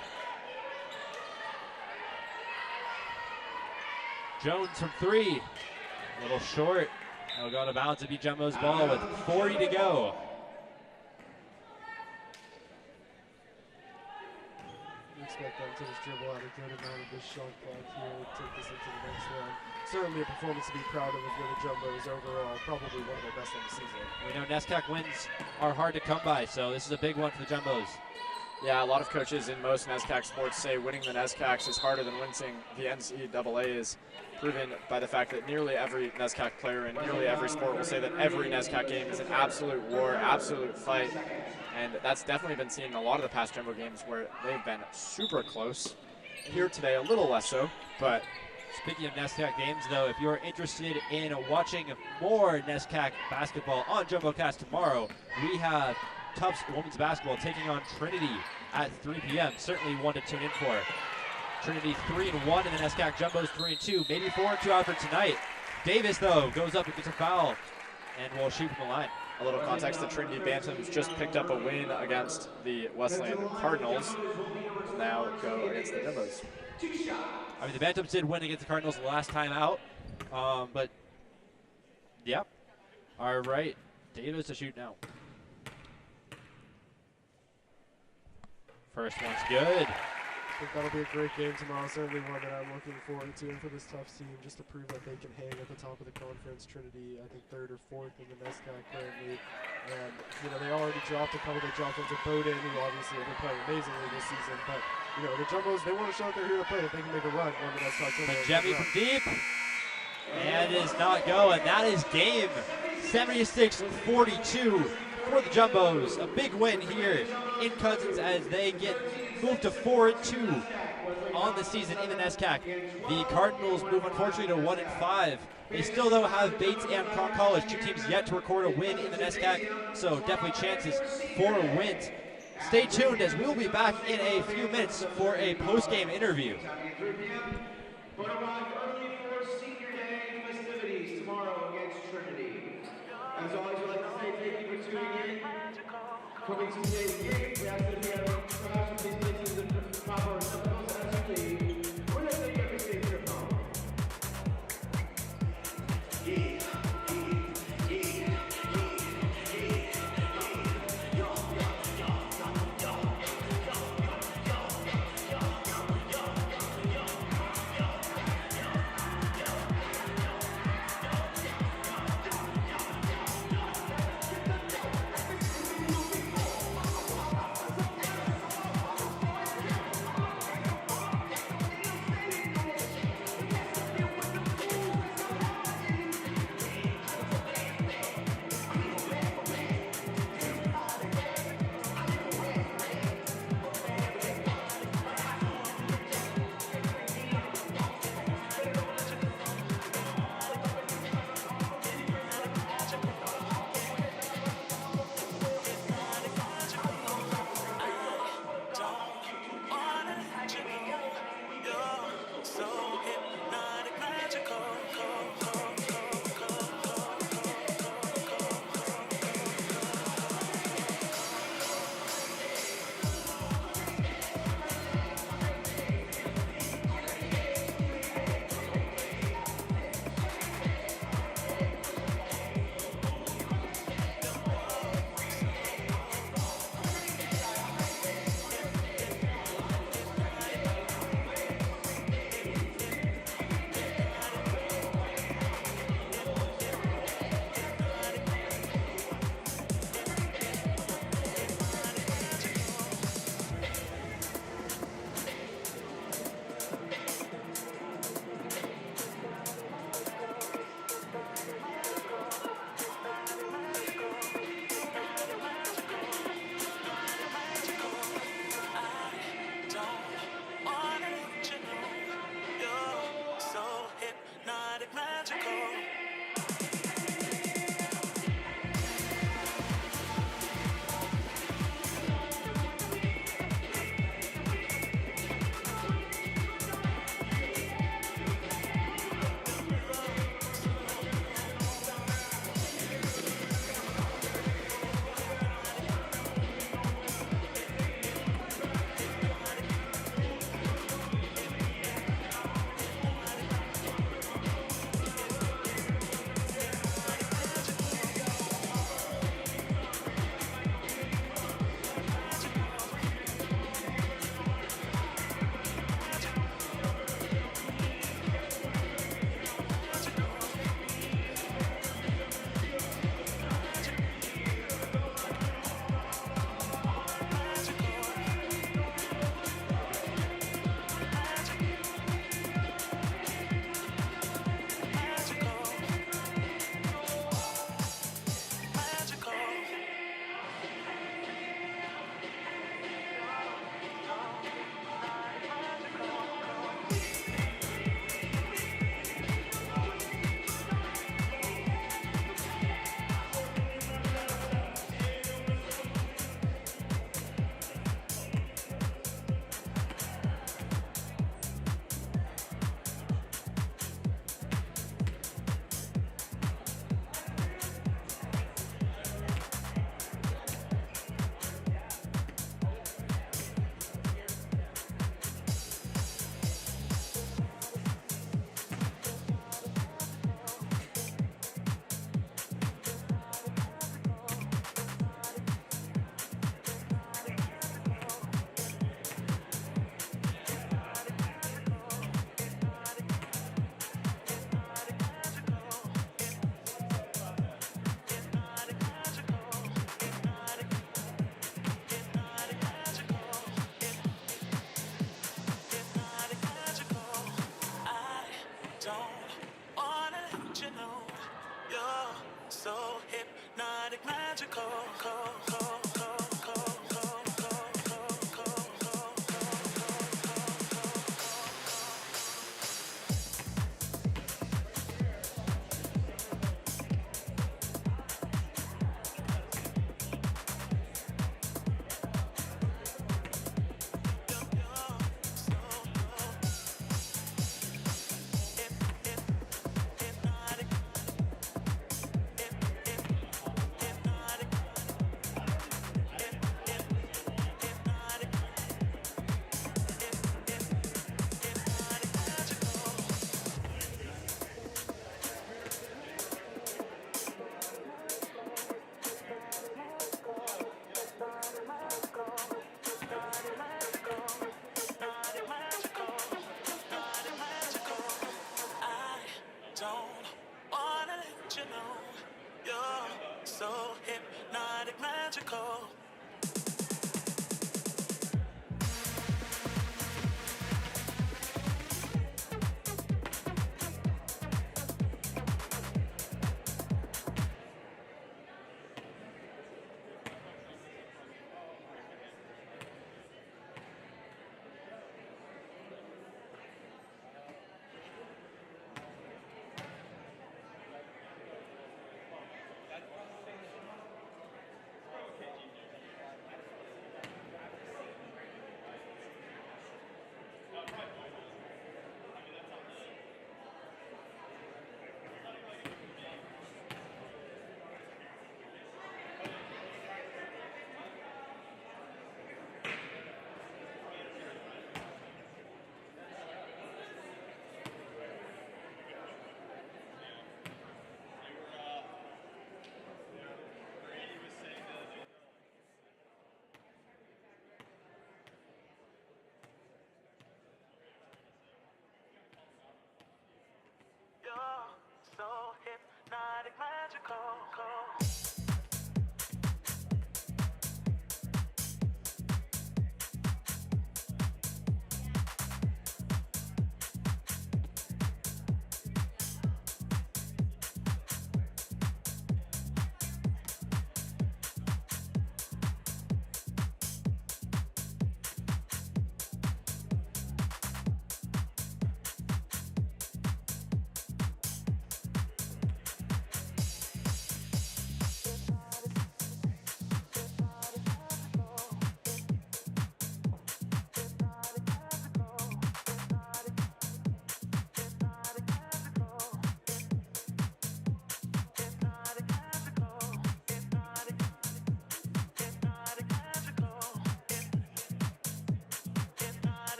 Jones from 3. A little short. It'll go out of bounds to be Jumbo's ball with 40 to go. We expect them to just dribble out a good amount of this shot clock here, take this into the next round. Certainly a performance to be proud of for the Jumbos overall. Probably one of their best of the season. We know NESCAC wins are hard to come by, so this is a big one for the Jumbos. Yeah, a lot of coaches in most NESCAC sports say winning the NESCACs is harder than winning the NCAA is proven by the fact that nearly every NESCAC player in nearly every sport will say that every NESCAC game is an absolute war, absolute fight. And that's definitely been seen in a lot of the past Jumbo games where they've been super close. Here today, a little less so, but Speaking of NESCAC games, though, if you're interested in watching more NESCAC basketball on JumboCast tomorrow, we have Tufts women's basketball taking on Trinity at 3 p.m. Certainly one to tune in for. Trinity 3-1 in the NESCAC. Jumbos 3-2, maybe 4-2 out for tonight. Davis, though, goes up and gets a foul and will shoot from the line. a little context, the Trinity Bantams just picked up a win against the Wesleyan Cardinals. Now go against the Jumbos. I mean, the Bantams did win against the Cardinals the last time out, but yeah. All right, Davis to shoot now. First one's good. I think that'll be a great game tomorrow. Certainly one that I'm looking forward to, and for this Tufts team, just to prove that they can hang at the top of the conference. Trinity, I think 3rd or 4th in the NESCAC currently, and you know they already dropped a couple. They dropped into Bowdoin, who obviously have been playing amazingly this season. But you know the Jumbos, they want to show that they're here to play. If they can make a run on the NESCAC tournament. Jemmy from deep, and is not going. That is game 76-42 for the Jumbos. A big win here in Cousins as they get moved to 4-2 on the season in the NESCAC. The Cardinals move unfortunately to 1-5. They still though have Bates and Conn College, two teams yet to record a win in the NESCAC, so definitely chances for wins. Stay tuned as we'll be back in a few minutes for a post-game interview. But arrive early for Senior Day festivities tomorrow against Trinity. As always, we'd like to say thank you for tuning in. Coming to today's game, we ask that you have perhaps some places in the proper receptacles as you leave. We're going to take every safe trip home.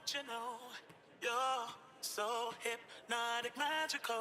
let you know you're so hypnotic, magical.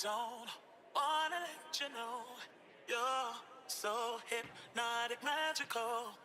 Don't wanna let you know you're so hypnotic, magical.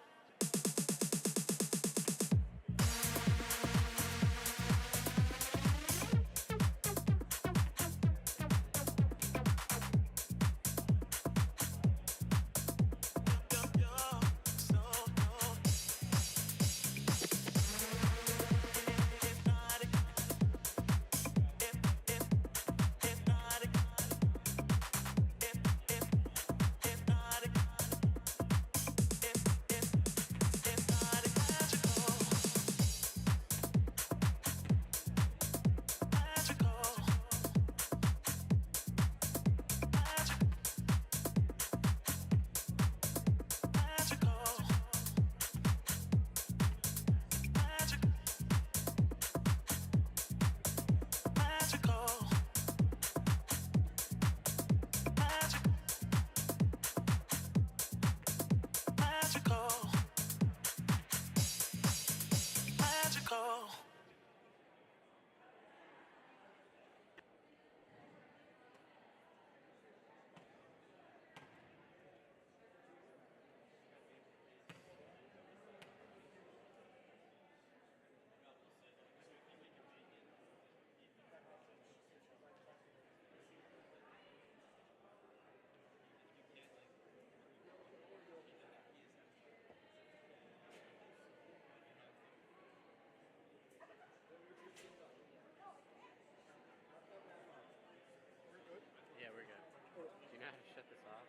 Yeah, we're good. Do you know how to shut this off?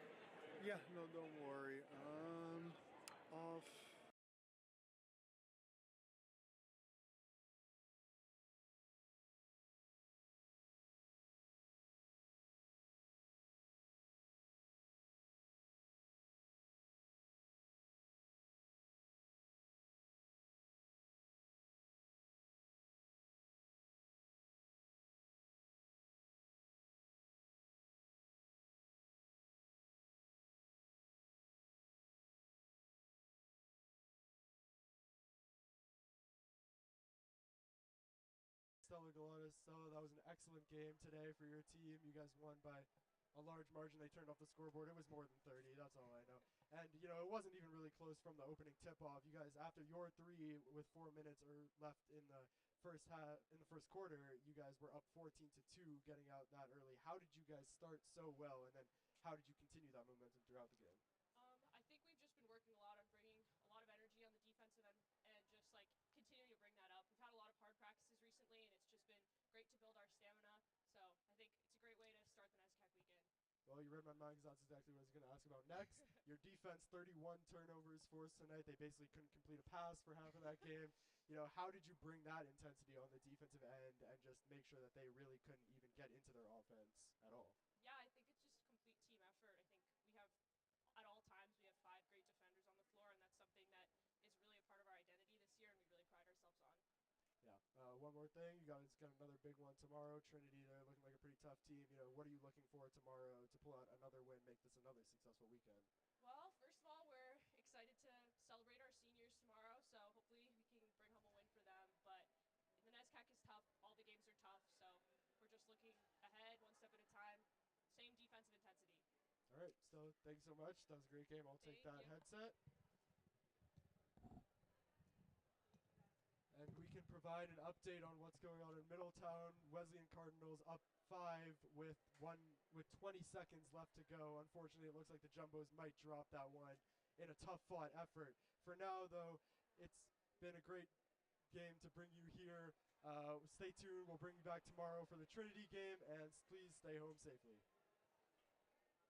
Yeah, no, don't worry. Off. Stella Galatas. Stella, that was an excellent game today for your team. You guys won by a large margin. They turned off the scoreboard. It was more than 30. That's all I know. And, you know, it wasn't even really close from the opening tip-off. You guys, after your three with 4 minutes or left in the first half, in the first quarter, you guys were up 14-2 getting out that early. How did you guys start so well, and then how did you continue that momentum throughout the game? I think we've just been working a lot on bringing a lot of energy on the defensive end and just like continuing to bring that up. We've had a lot of hard practices recently, and it's just been great to build our stamina. So I think it's a great way to start the NESCAC weekend. Well, you read my mind because that's exactly what I was going to ask about next. Your defense, 31 turnovers forced tonight. They basically couldn't complete a pass for half of that game. You know, how did you bring that intensity on the defensive end and just make sure that they really couldn't even get into their offense at all? Yeah, I think it's just a complete team effort. I think we have, at all times, we have 5 great defenders on the floor, and that's something that is really a part of our identity this year, and we really pride ourselves on. Yeah. One more thing. You guys got another big one tomorrow. Trinity, they're looking like a pretty tough team. You know, what are you looking for tomorrow to pull out another win, make this another successful weekend? Well, first of all, we're excited to celebrate our seniors tomorrow, so hopefully we can bring home a win for them. But the NESCAC is tough. All the games are tough, so we're just looking ahead one step at a time. Same defensive intensity. All right. So thanks so much. That was a great game. I'll take that headset. And we can provide an update on what's going on in Middletown. Wesleyan Cardinals up 5 with with 20 seconds left to go. Unfortunately, it looks like the Jumbos might drop that one in a tough-fought effort. For now, though, it's been a great game to bring you here. Stay tuned. We'll bring you back tomorrow for the Trinity game, and please stay home safely.